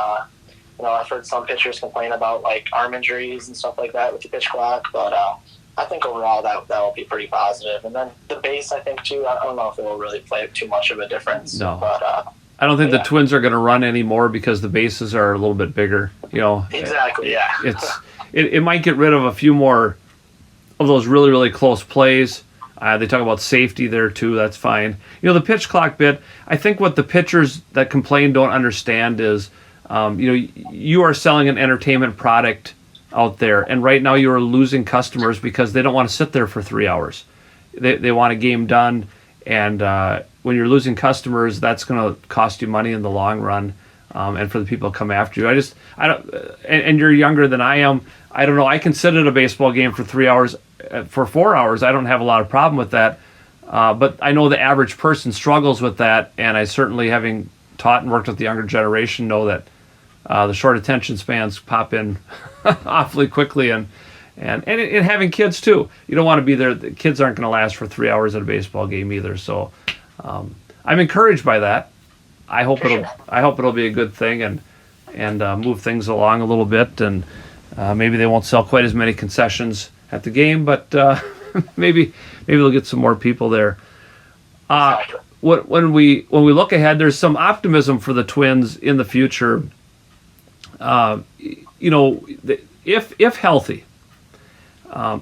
[SPEAKER 3] I've heard some pitchers complain about, like, arm injuries and stuff like that with the pitch clock. But I think overall that will be pretty positive. And then the base, I think, too, I don't know if it will really play too much of a difference.
[SPEAKER 1] No.
[SPEAKER 3] But,
[SPEAKER 1] I don't think the Twins are going to run anymore because the bases are a little bit bigger.
[SPEAKER 3] Exactly, yeah.
[SPEAKER 1] It might get rid of a few more of those really, really close plays. They talk about safety there, too. That's fine. The pitch clock bit, I think what the pitchers that complain don't understand is, you are selling an entertainment product out there, and right now you are losing customers because they don't want to sit there for 3 hours. They want a game done, and when you're losing customers, that's going to cost you money in the long run, and for the people to come after you. I don't, and you're younger than I am. I don't know. I can sit at a baseball game for 3 hours, for 4 hours. I don't have a lot of problem with that, but I know the average person struggles with that, and I certainly, having taught and worked with the younger generation, know that the short attention spans pop in awfully quickly, and having kids too. You don't want to be there. The kids aren't going to last for 3 hours at a baseball game either. So I'm encouraged by that. I hope it'll be a good thing and move things along a little bit, and maybe they won't sell quite as many concessions at the game, but maybe they'll get some more people there. When we look ahead, there's some optimism for the Twins in the future. If healthy, I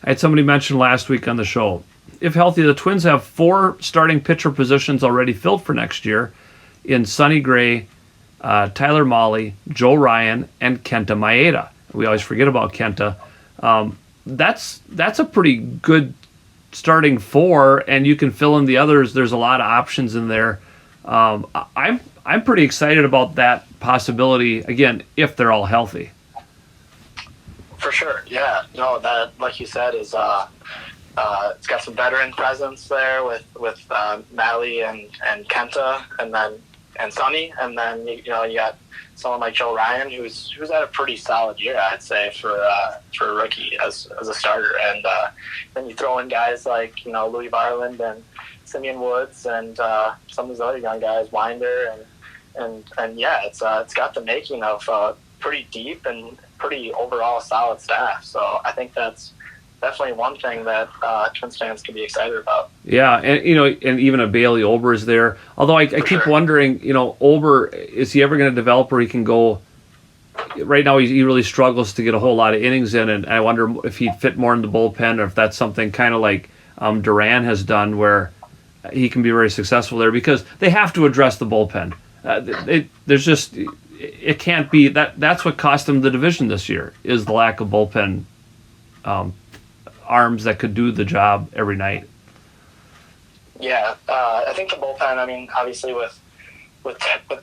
[SPEAKER 1] had somebody mention last week on the show, if healthy, the Twins have 4 starting pitcher positions already filled for next year in Sonny Gray, Tyler Mahle, Joe Ryan, and Kenta Maeda. We always forget about Kenta. That's a pretty good starting 4, and you can fill in the others. There's a lot of options in there. I'm pretty excited about that possibility, again, if they're all healthy.
[SPEAKER 3] For sure, yeah. No, that, like you said, is it's got some veteran presence there with Mahle and Kenta, and then and Sonny, and then you got someone like Joe Ryan, who's had a pretty solid year, I'd say, for a rookie as a starter. And then you throw in guys like Louis Varland and Simeon Woods and some of these other young guys, Winder, and yeah, it's got the making of pretty deep and pretty overall solid staff. So I think that's definitely one thing that Twins fans can be excited about.
[SPEAKER 1] Yeah, and and even a Bailey Ober is there. Although I keep wondering, Ober, is he ever going to develop where he can go? Right now, he really struggles to get a whole lot of innings in, and I wonder if he'd fit more in the bullpen, or if that's something kind of like Duran has done, where he can be very successful there, because they have to address the bullpen. It can't be that's what cost them the division this year, is the lack of bullpen arms that could do the job every night.
[SPEAKER 3] Yeah, I think the bullpen, I mean, obviously with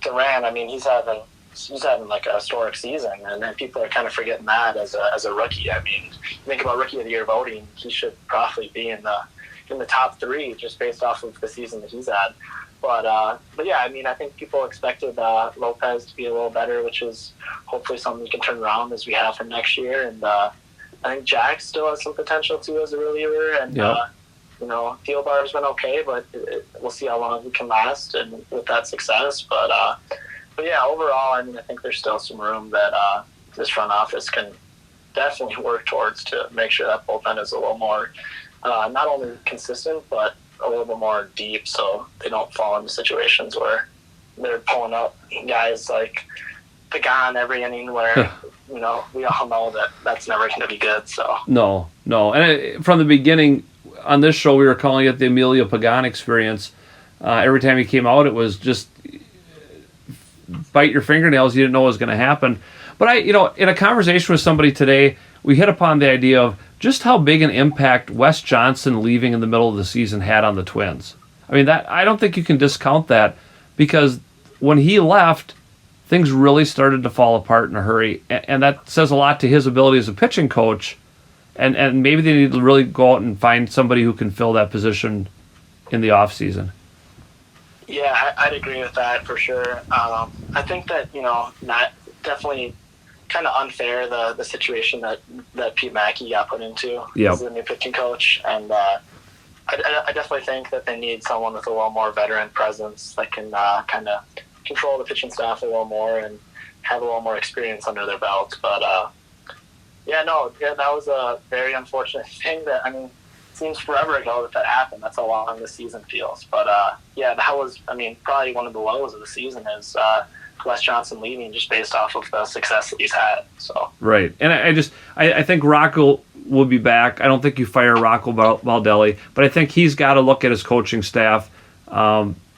[SPEAKER 3] Duran, I mean, he's having like a historic season, and then people are kind of forgetting that as a rookie. I mean, you think about Rookie of the Year voting, he should probably be in the top 3 just based off of the season that he's had. But yeah, I mean, I think people expected Lopez to be a little better, which is hopefully something we can turn around as we have for next year. And I think Jack still has some potential too as a reliever. And Thielbar's been okay, but we'll see how long he can last and with that success. But yeah, overall, I mean, I think there's still some room that this front office can definitely work towards to make sure that bullpen is a little more not only consistent, but a little bit more deep, so they don't fall into situations where they're pulling up guys like Pagan every inning, where we all know that that's never going to be good. So
[SPEAKER 1] no, and from the beginning on this show, we were calling it the Emilio Pagan experience. Every time he came out, it was just bite your fingernails. You didn't know what was going to happen. But in a conversation with somebody today, we hit upon the idea of just how big an impact Wes Johnson leaving in the middle of the season had on the Twins. I mean, that I don't think you can discount that, because when he left, things really started to fall apart in a hurry, and that says a lot to his ability as a pitching coach, and maybe they need to really go out and find somebody who can fill that position in the off season.
[SPEAKER 3] Yeah, I'd agree with that for sure. I think that not definitely kind of unfair the situation that Pete Mackey got put into as the new pitching coach, and I definitely think that they need someone with a little more veteran presence that can kind of control the pitching staff a little more and have a little more experience under their belt. But that was a very unfortunate thing. That, I mean, it seems forever ago that happened. That's how long the season feels. But that was, I mean, probably one of the lows of the season is Wes Johnson leaving, just based off of the success that he's had. So
[SPEAKER 1] right, and I think Rocco will be back. I don't think you fire Rocco Baldelli, but I think he's got to look at his coaching staff.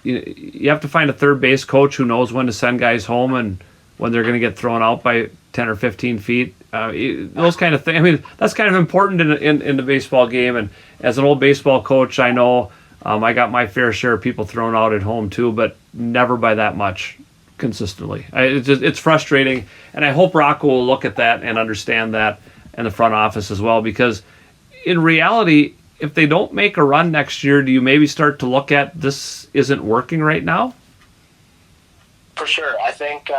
[SPEAKER 1] You have to find a third base coach who knows when to send guys home and when they're going to get thrown out by 10 or 15 feet. Those kind of things. I mean, that's kind of important in the baseball game. And as an old baseball coach, I know I got my fair share of people thrown out at home too, but never by that much consistently. It's frustrating, and I hope Rocco will look at that and understand that, in the front office as well, because in reality, if they don't make a run next year, do you maybe start to look at this isn't working right now?
[SPEAKER 3] For sure. I think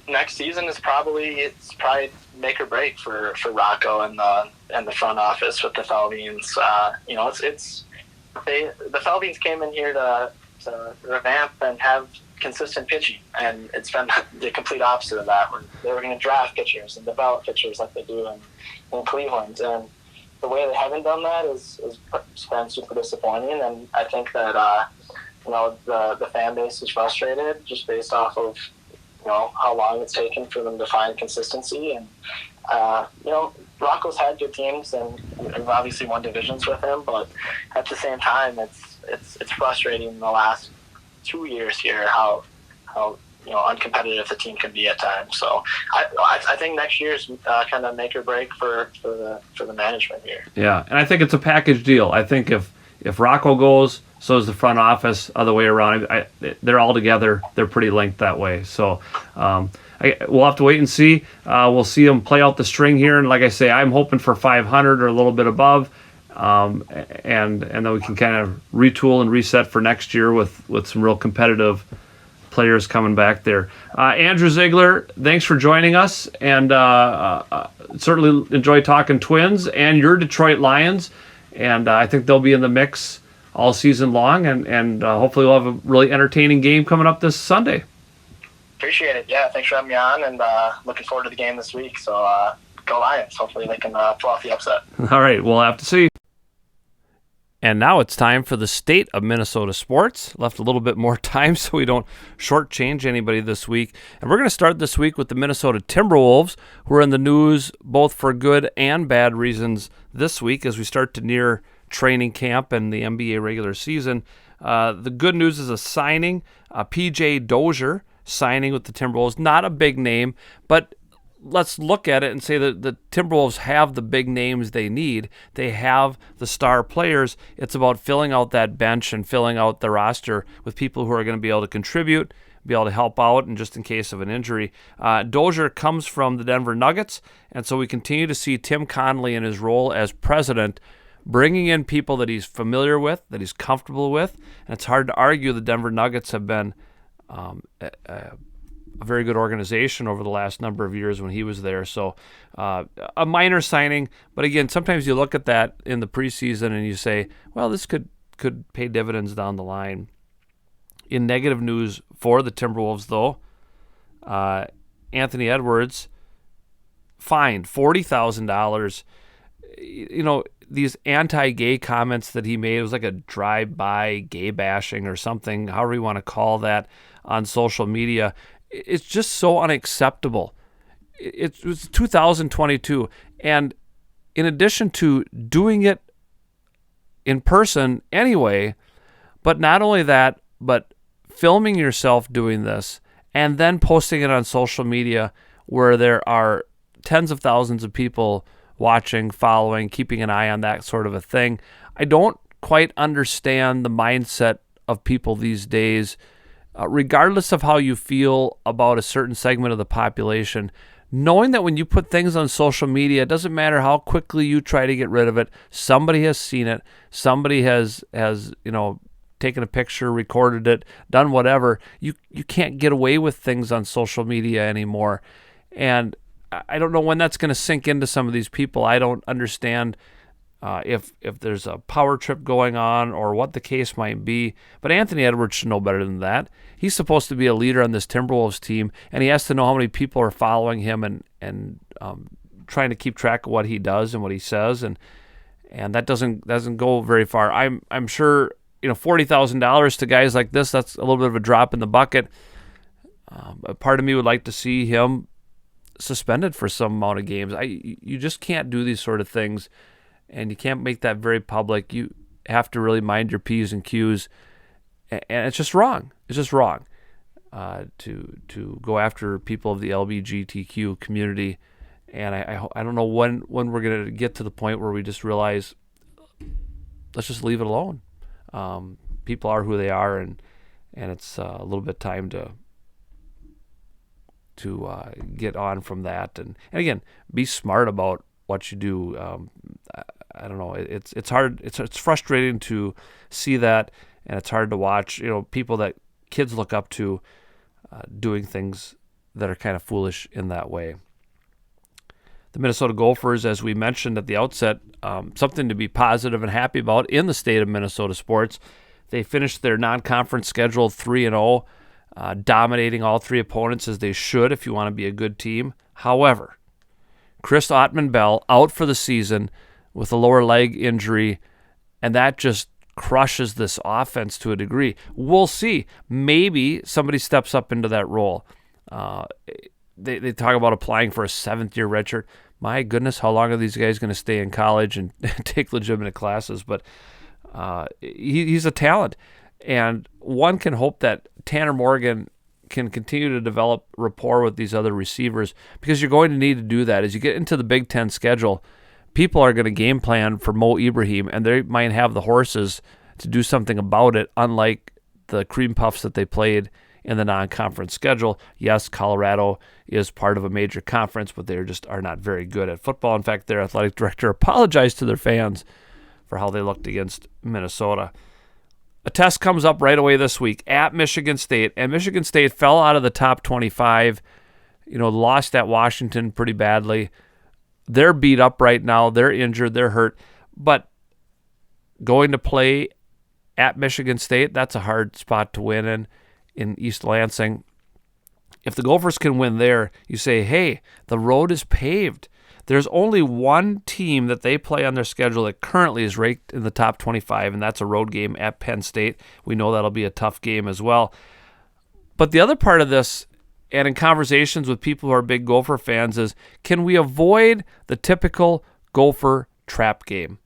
[SPEAKER 3] next season is probably make or break for Rocco and the front office with the Falvines. The Falvines came in here to revamp and have consistent pitching, and it's been the complete opposite of that, where they were going to draft pitchers and develop pitchers like they do in Cleveland, and the way they haven't done that is been super disappointing. And I think that the fan base is frustrated just based off of how long it's taken for them to find consistency. And Rocco's had good teams, and we've obviously won divisions with him, but at the same time, it's frustrating in the last 2 years here how uncompetitive the team can be at times. So I think next year's kind of make or break for the management here.
[SPEAKER 1] Yeah, and I think it's a package deal. I think if Rocco goes, so is the front office. Other way around, they're all together. They're pretty linked that way. So we'll have to wait and see. We'll see them play out the string here, and like I say, I'm hoping for 500 or a little bit above. And then we can kind of retool and reset for next year with some real competitive players coming back there. Andrew Ziegler, thanks for joining us, and certainly enjoy talking Twins and your Detroit Lions, and I think they'll be in the mix all season long, and hopefully we'll have a really entertaining game coming up this Sunday.
[SPEAKER 3] Appreciate it. Yeah, thanks for having me on, and looking forward to the game this week. So go Lions. Hopefully they can pull off the upset.
[SPEAKER 1] All right, we'll have to see. And now it's time for the state of Minnesota sports. Left a little bit more time so we don't shortchange anybody this week. And we're going to start this week with the Minnesota Timberwolves, who are in the news both for good and bad reasons this week as we start to near training camp and the NBA regular season. The good news is a signing, P.J. Dozier signing with the Timberwolves. Not a big name, but let's look at it and say that the Timberwolves have the big names they need. They have the star players. It's about filling out that bench and filling out the roster with people who are going to be able to contribute, be able to help out, and just in case of an injury. Dozier comes from the Denver Nuggets, and so we continue to see Tim Connelly in his role as president bringing in people that he's familiar with, that he's comfortable with, and it's hard to argue the Denver Nuggets have been a very good organization over the last number of years when he was there. So a minor signing, but again, sometimes you look at that in the preseason and you say, well, this could pay dividends down the line. In negative news for the Timberwolves, though, Anthony Edwards fined $40,000. You know, these anti-gay comments that he made, it was like a drive-by gay bashing or something, however you want to call that, on social media. It's just so unacceptable. It was 2022, and in addition to doing it in person anyway, but not only that, but filming yourself doing this and then posting it on social media where there are tens of thousands of people watching, following, keeping an eye on that sort of a thing. I don't quite understand the mindset of people these days. Regardless of how you feel about a certain segment of the population, knowing that when you put things on social media, it doesn't matter how quickly you try to get rid of it, somebody has seen it, somebody has taken a picture, recorded it, done whatever. You can't get away with things on social media anymore. And I don't know when that's going to sink into some of these people. I don't understand if there's a power trip going on or what the case might be. But Anthony Edwards should know better than that. He's supposed to be a leader on this Timberwolves team, and he has to know how many people are following him and trying to keep track of what he does and what he says, and that doesn't go very far. I'm sure $40,000 to guys like this, that's a little bit of a drop in the bucket. A part of me would like to see him suspended for some amount of games. You just can't do these sort of things. And you can't make that very public. You have to really mind your P's and Q's, and it's just wrong. It's just wrong to go after people of the LGBTQ community. And I don't know when we're gonna get to the point where we just realize, let's just leave it alone. People are who they are, and it's a little bit time to get on from that. And again, be smart about what you do. I don't know. It's hard. It's frustrating to see that, and it's hard to watch. People that kids look up to doing things that are kind of foolish in that way. The Minnesota Gophers, as we mentioned at the outset, something to be positive and happy about in the state of Minnesota sports. They finished their non-conference schedule 3-0, dominating all three opponents as they should if you want to be a good team. However, Chris Ottman-Bell out for the season with a lower leg injury, and that just crushes this offense to a degree. We'll see. Maybe somebody steps up into that role. They talk about applying for a seventh-year redshirt. My goodness, how long are these guys going to stay in college and take legitimate classes? But he's a talent, and one can hope that Tanner Morgan can continue to develop rapport with these other receivers, because you're going to need to do that. As you get into the Big Ten schedule, people are going to game plan for Mo Ibrahim, and they might have the horses to do something about it, unlike the cream puffs that they played in the non-conference schedule. Yes, Colorado is part of a major conference, but they just are not very good at football. In fact, their athletic director apologized to their fans for how they looked against Minnesota. A test comes up right away this week at Michigan State, and Michigan State fell out of the top 25, lost at Washington pretty badly. They're beat up right now. They're injured. They're hurt. But going to play at Michigan State, that's a hard spot to win in East Lansing. If the Gophers can win there, you say, hey, the road is paved. There's only one team that they play on their schedule that currently is ranked in the top 25, and that's a road game at Penn State. We know that'll be a tough game as well. But the other part of this, and in conversations with people who are big Gopher fans, is can we avoid the typical Gopher trap game?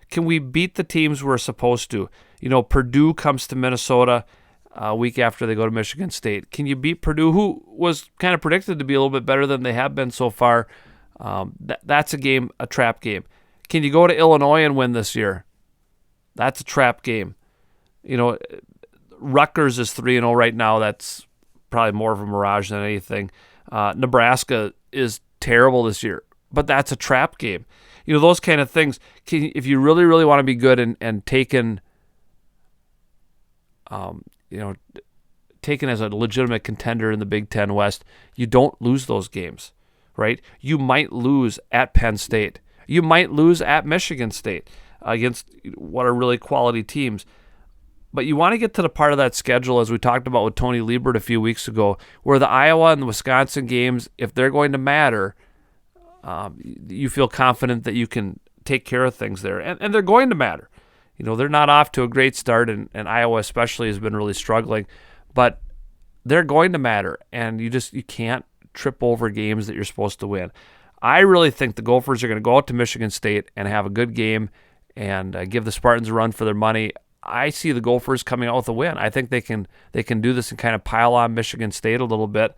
[SPEAKER 1] Can we beat the teams we're supposed to? Purdue comes to Minnesota a week after they go to Michigan State. Can you beat Purdue, who was kind of predicted to be a little bit better than they have been so far? That's a game, a trap game. Can you go to Illinois and win this year? That's a trap game. Rutgers is 3-0 right now. That's probably more of a mirage than anything. Nebraska is terrible this year, but that's a trap game. Those kind of things. If you really, really want to be good and taken, taken as a legitimate contender in the Big Ten West, you don't lose those games. Right? You might lose at Penn State. You might lose at Michigan State against what are really quality teams. But you want to get to the part of that schedule, as we talked about with Tony Liebert a few weeks ago, where the Iowa and the Wisconsin games, if they're going to matter, you feel confident that you can take care of things there. And they're going to matter. They're not off to a great start, and Iowa especially has been really struggling. But they're going to matter, and you can't trip over games that you're supposed to win. I really think the Gophers are going to go out to Michigan State and have a good game and give the Spartans a run for their money. I see the Gophers coming out with a win. I think they can do this and kind of pile on Michigan State a little bit.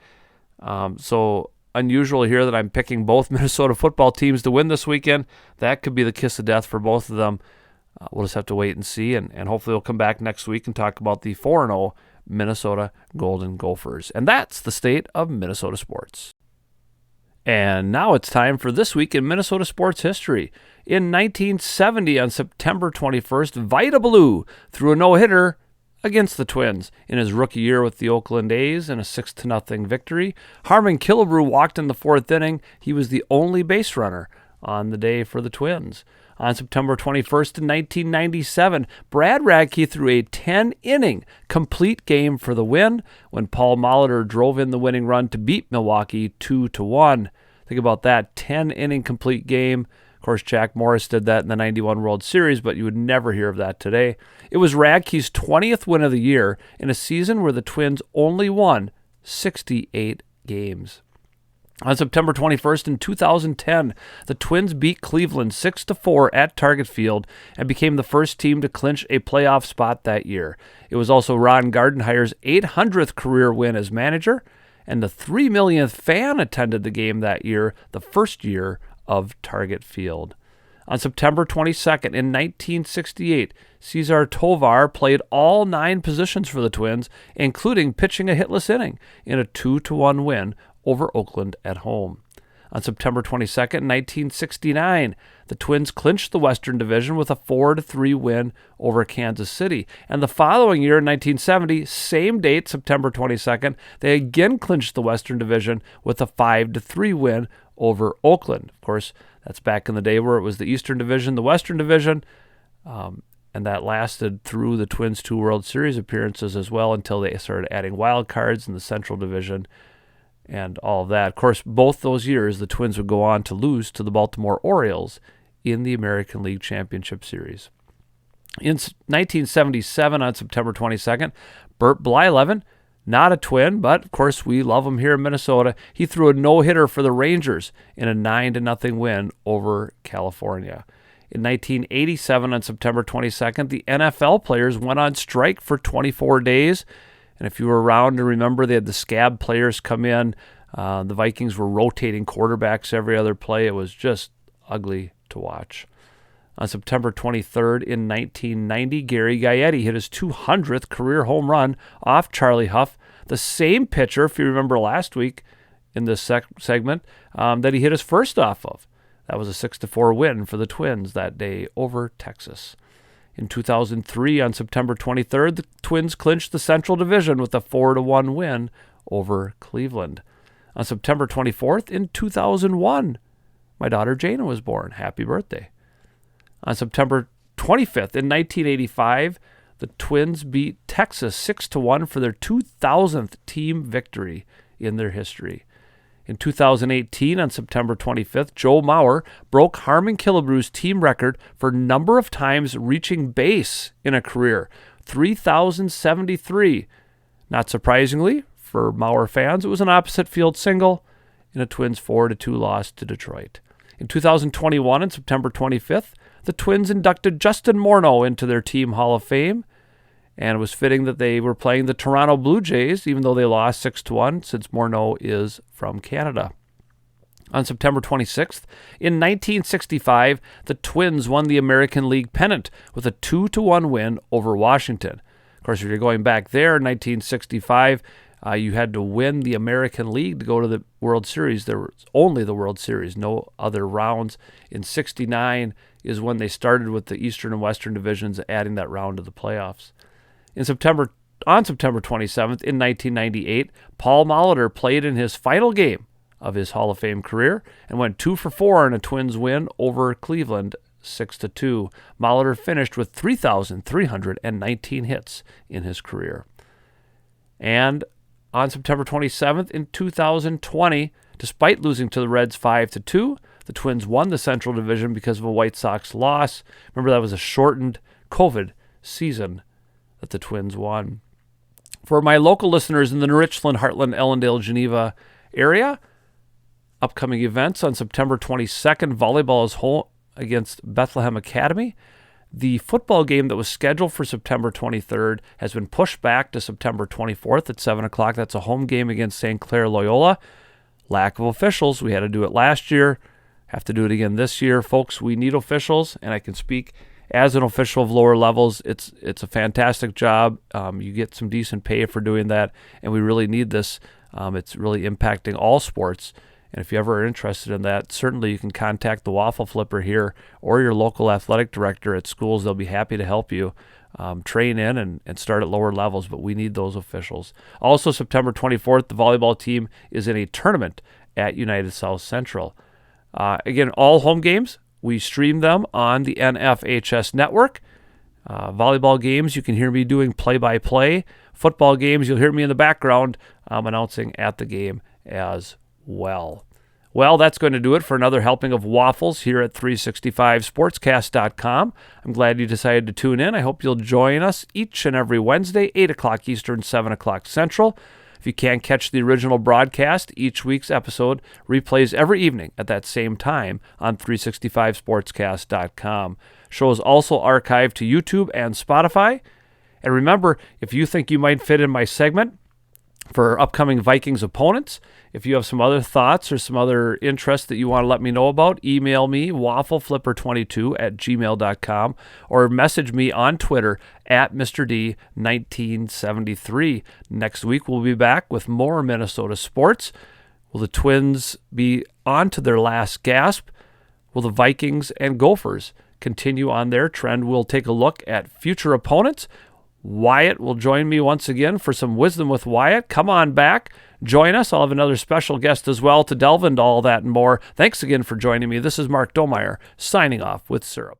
[SPEAKER 1] So unusual here that I'm picking both Minnesota football teams to win this weekend. That could be the kiss of death for both of them. We'll just have to wait and see, and hopefully we'll come back next week and talk about the 4-0 Minnesota Golden Gophers. And that's the state of Minnesota sports. And now it's time for This Week in Minnesota Sports History. In 1970, on September 21st, Vida Blue threw a no-hitter against the Twins. In his rookie year with the Oakland A's in a 6-0 victory, Harmon Killebrew walked in the fourth inning. He was the only base runner on the day for the Twins. On September 21st, in 1997, Brad Radke threw a 10-inning complete game for the win when Paul Molitor drove in the winning run to beat Milwaukee 2-1. Think about that, 10-inning complete game. Of course, Jack Morris did that in the 91 World Series, but you would never hear of that today. It was Radke's 20th win of the year in a season where the Twins only won 68 games. On September 21st in 2010, the Twins beat Cleveland 6-4 at Target Field and became the first team to clinch a playoff spot that year. It was also Ron Gardenhire's 800th career win as manager, and the 3 millionth fan attended the game that year, the first year of Target Field. On September 22nd in 1968, Cesar Tovar played all 9 positions for the Twins, including pitching a hitless inning in a 2-1 win over Oakland at home. On September 22nd, 1969, the Twins clinched the Western Division with a 4-3 win over Kansas City. And the following year, in 1970, same date, September 22nd, they again clinched the Western Division with a 5-3 win over Oakland. Of course, that's back in the day where it was the Eastern Division, the Western Division, and that lasted through the Twins' 2 World Series appearances as well until they started adding wild cards in the Central Division and all of that. Of course, both those years, the Twins would go on to lose to the Baltimore Orioles in the American League Championship Series. In 1977, on September 22nd, Bert Blyleven, not a Twin, but of course we love him here in Minnesota, he threw a no-hitter for the Rangers in a 9-0 win over California. In 1987, on September 22nd, the NFL players went on strike for 24 days. And if you were around and remember, they had the scab players come in. The Vikings were rotating quarterbacks every other play. It was just ugly to watch. On September 23rd in 1990, Gary Gaetti hit his 200th career home run off Charlie Huff, the same pitcher, if you remember last week in this segment, that he hit his first off of. That was a 6-4 win for the Twins that day over Texas. In 2003, on September 23rd, the Twins clinched the Central Division with a 4-1 win over Cleveland. On September 24th, in 2001, my daughter Jana was born. Happy birthday. On September 25th, in 1985, the Twins beat Texas 6-1 for their 2,000th team victory in their history. In 2018, on September 25th, Joe Mauer broke Harmon Killebrew's team record for number of times reaching base in a career, 3,073. Not surprisingly, for Mauer fans, it was an opposite field single in a Twins 4-2 loss to Detroit. In 2021, on September 25th, the Twins inducted Justin Morneau into their team Hall of Fame, and it was fitting that they were playing the Toronto Blue Jays, even though they lost 6-1, since Morneau is from Canada. On September 26th, in 1965, the Twins won the American League pennant with a 2-1 win over Washington. Of course, if you're going back there, in 1965, you had to win the American League to go to the World Series. There was only the World Series, no other rounds. In 69 is when they started with the Eastern and Western divisions, adding that round to the playoffs. On September 27th, in 1998, Paul Molitor played in his final game of his Hall of Fame career and went 2 for 4 in a Twins win over Cleveland 6-2. Molitor finished with 3,319 hits in his career. And on September 27th, in 2020, despite losing to the Reds 5-2, the Twins won the Central Division because of a White Sox loss. Remember, that was a shortened COVID season that the Twins won. For my local listeners in the Richland, Heartland, Ellendale, Geneva area, upcoming events on September 22nd, volleyball is home against Bethlehem Academy. The football game that was scheduled for September 23rd has been pushed back to September 24th at 7 o'clock. That's a home game against St. Clair Loyola. Lack of officials. We had to do it last year. Have to do it again this year. Folks, we need officials, and I can speak as an official of lower levels. It's a fantastic job. You get some decent pay for doing that, and we really need this. It's really impacting all sports. And if you ever are interested in that, certainly you can contact the Waffle Flipper here or your local athletic director at schools. They'll be happy to help you train in and start at lower levels, but we need those officials. Also, September 24th, the volleyball team is in a tournament at United South Central. Again, all home games, we stream them on the NFHS network. Volleyball games, you can hear me doing play-by-play. Football games, you'll hear me in the background announcing at the game as well. Well, that's going to do it for another helping of waffles here at 365sportscast.com. I'm glad you decided to tune in. I hope you'll join us each and every Wednesday, 8 o'clock Eastern, 7 o'clock Central. If you can't catch the original broadcast, each week's episode replays every evening at that same time on 365sportscast.com. Show is also archived to YouTube and Spotify. And remember, if you think you might fit in my segment for upcoming Vikings opponents, if you have some other thoughts or some other interests that you want to let me know about, email me, waffleflipper22@gmail.com, or message me on Twitter at MrD1973. Next week, we'll be back with more Minnesota sports. Will the Twins be on to their last gasp? Will the Vikings and Gophers continue on their trend? We'll take a look at future opponents. Wyatt will join me once again for some Wisdom with Wyatt. Come on back. Join us. I'll have another special guest as well to delve into all that and more. Thanks again for joining me. This is Mark Domeyer signing off with Syrup.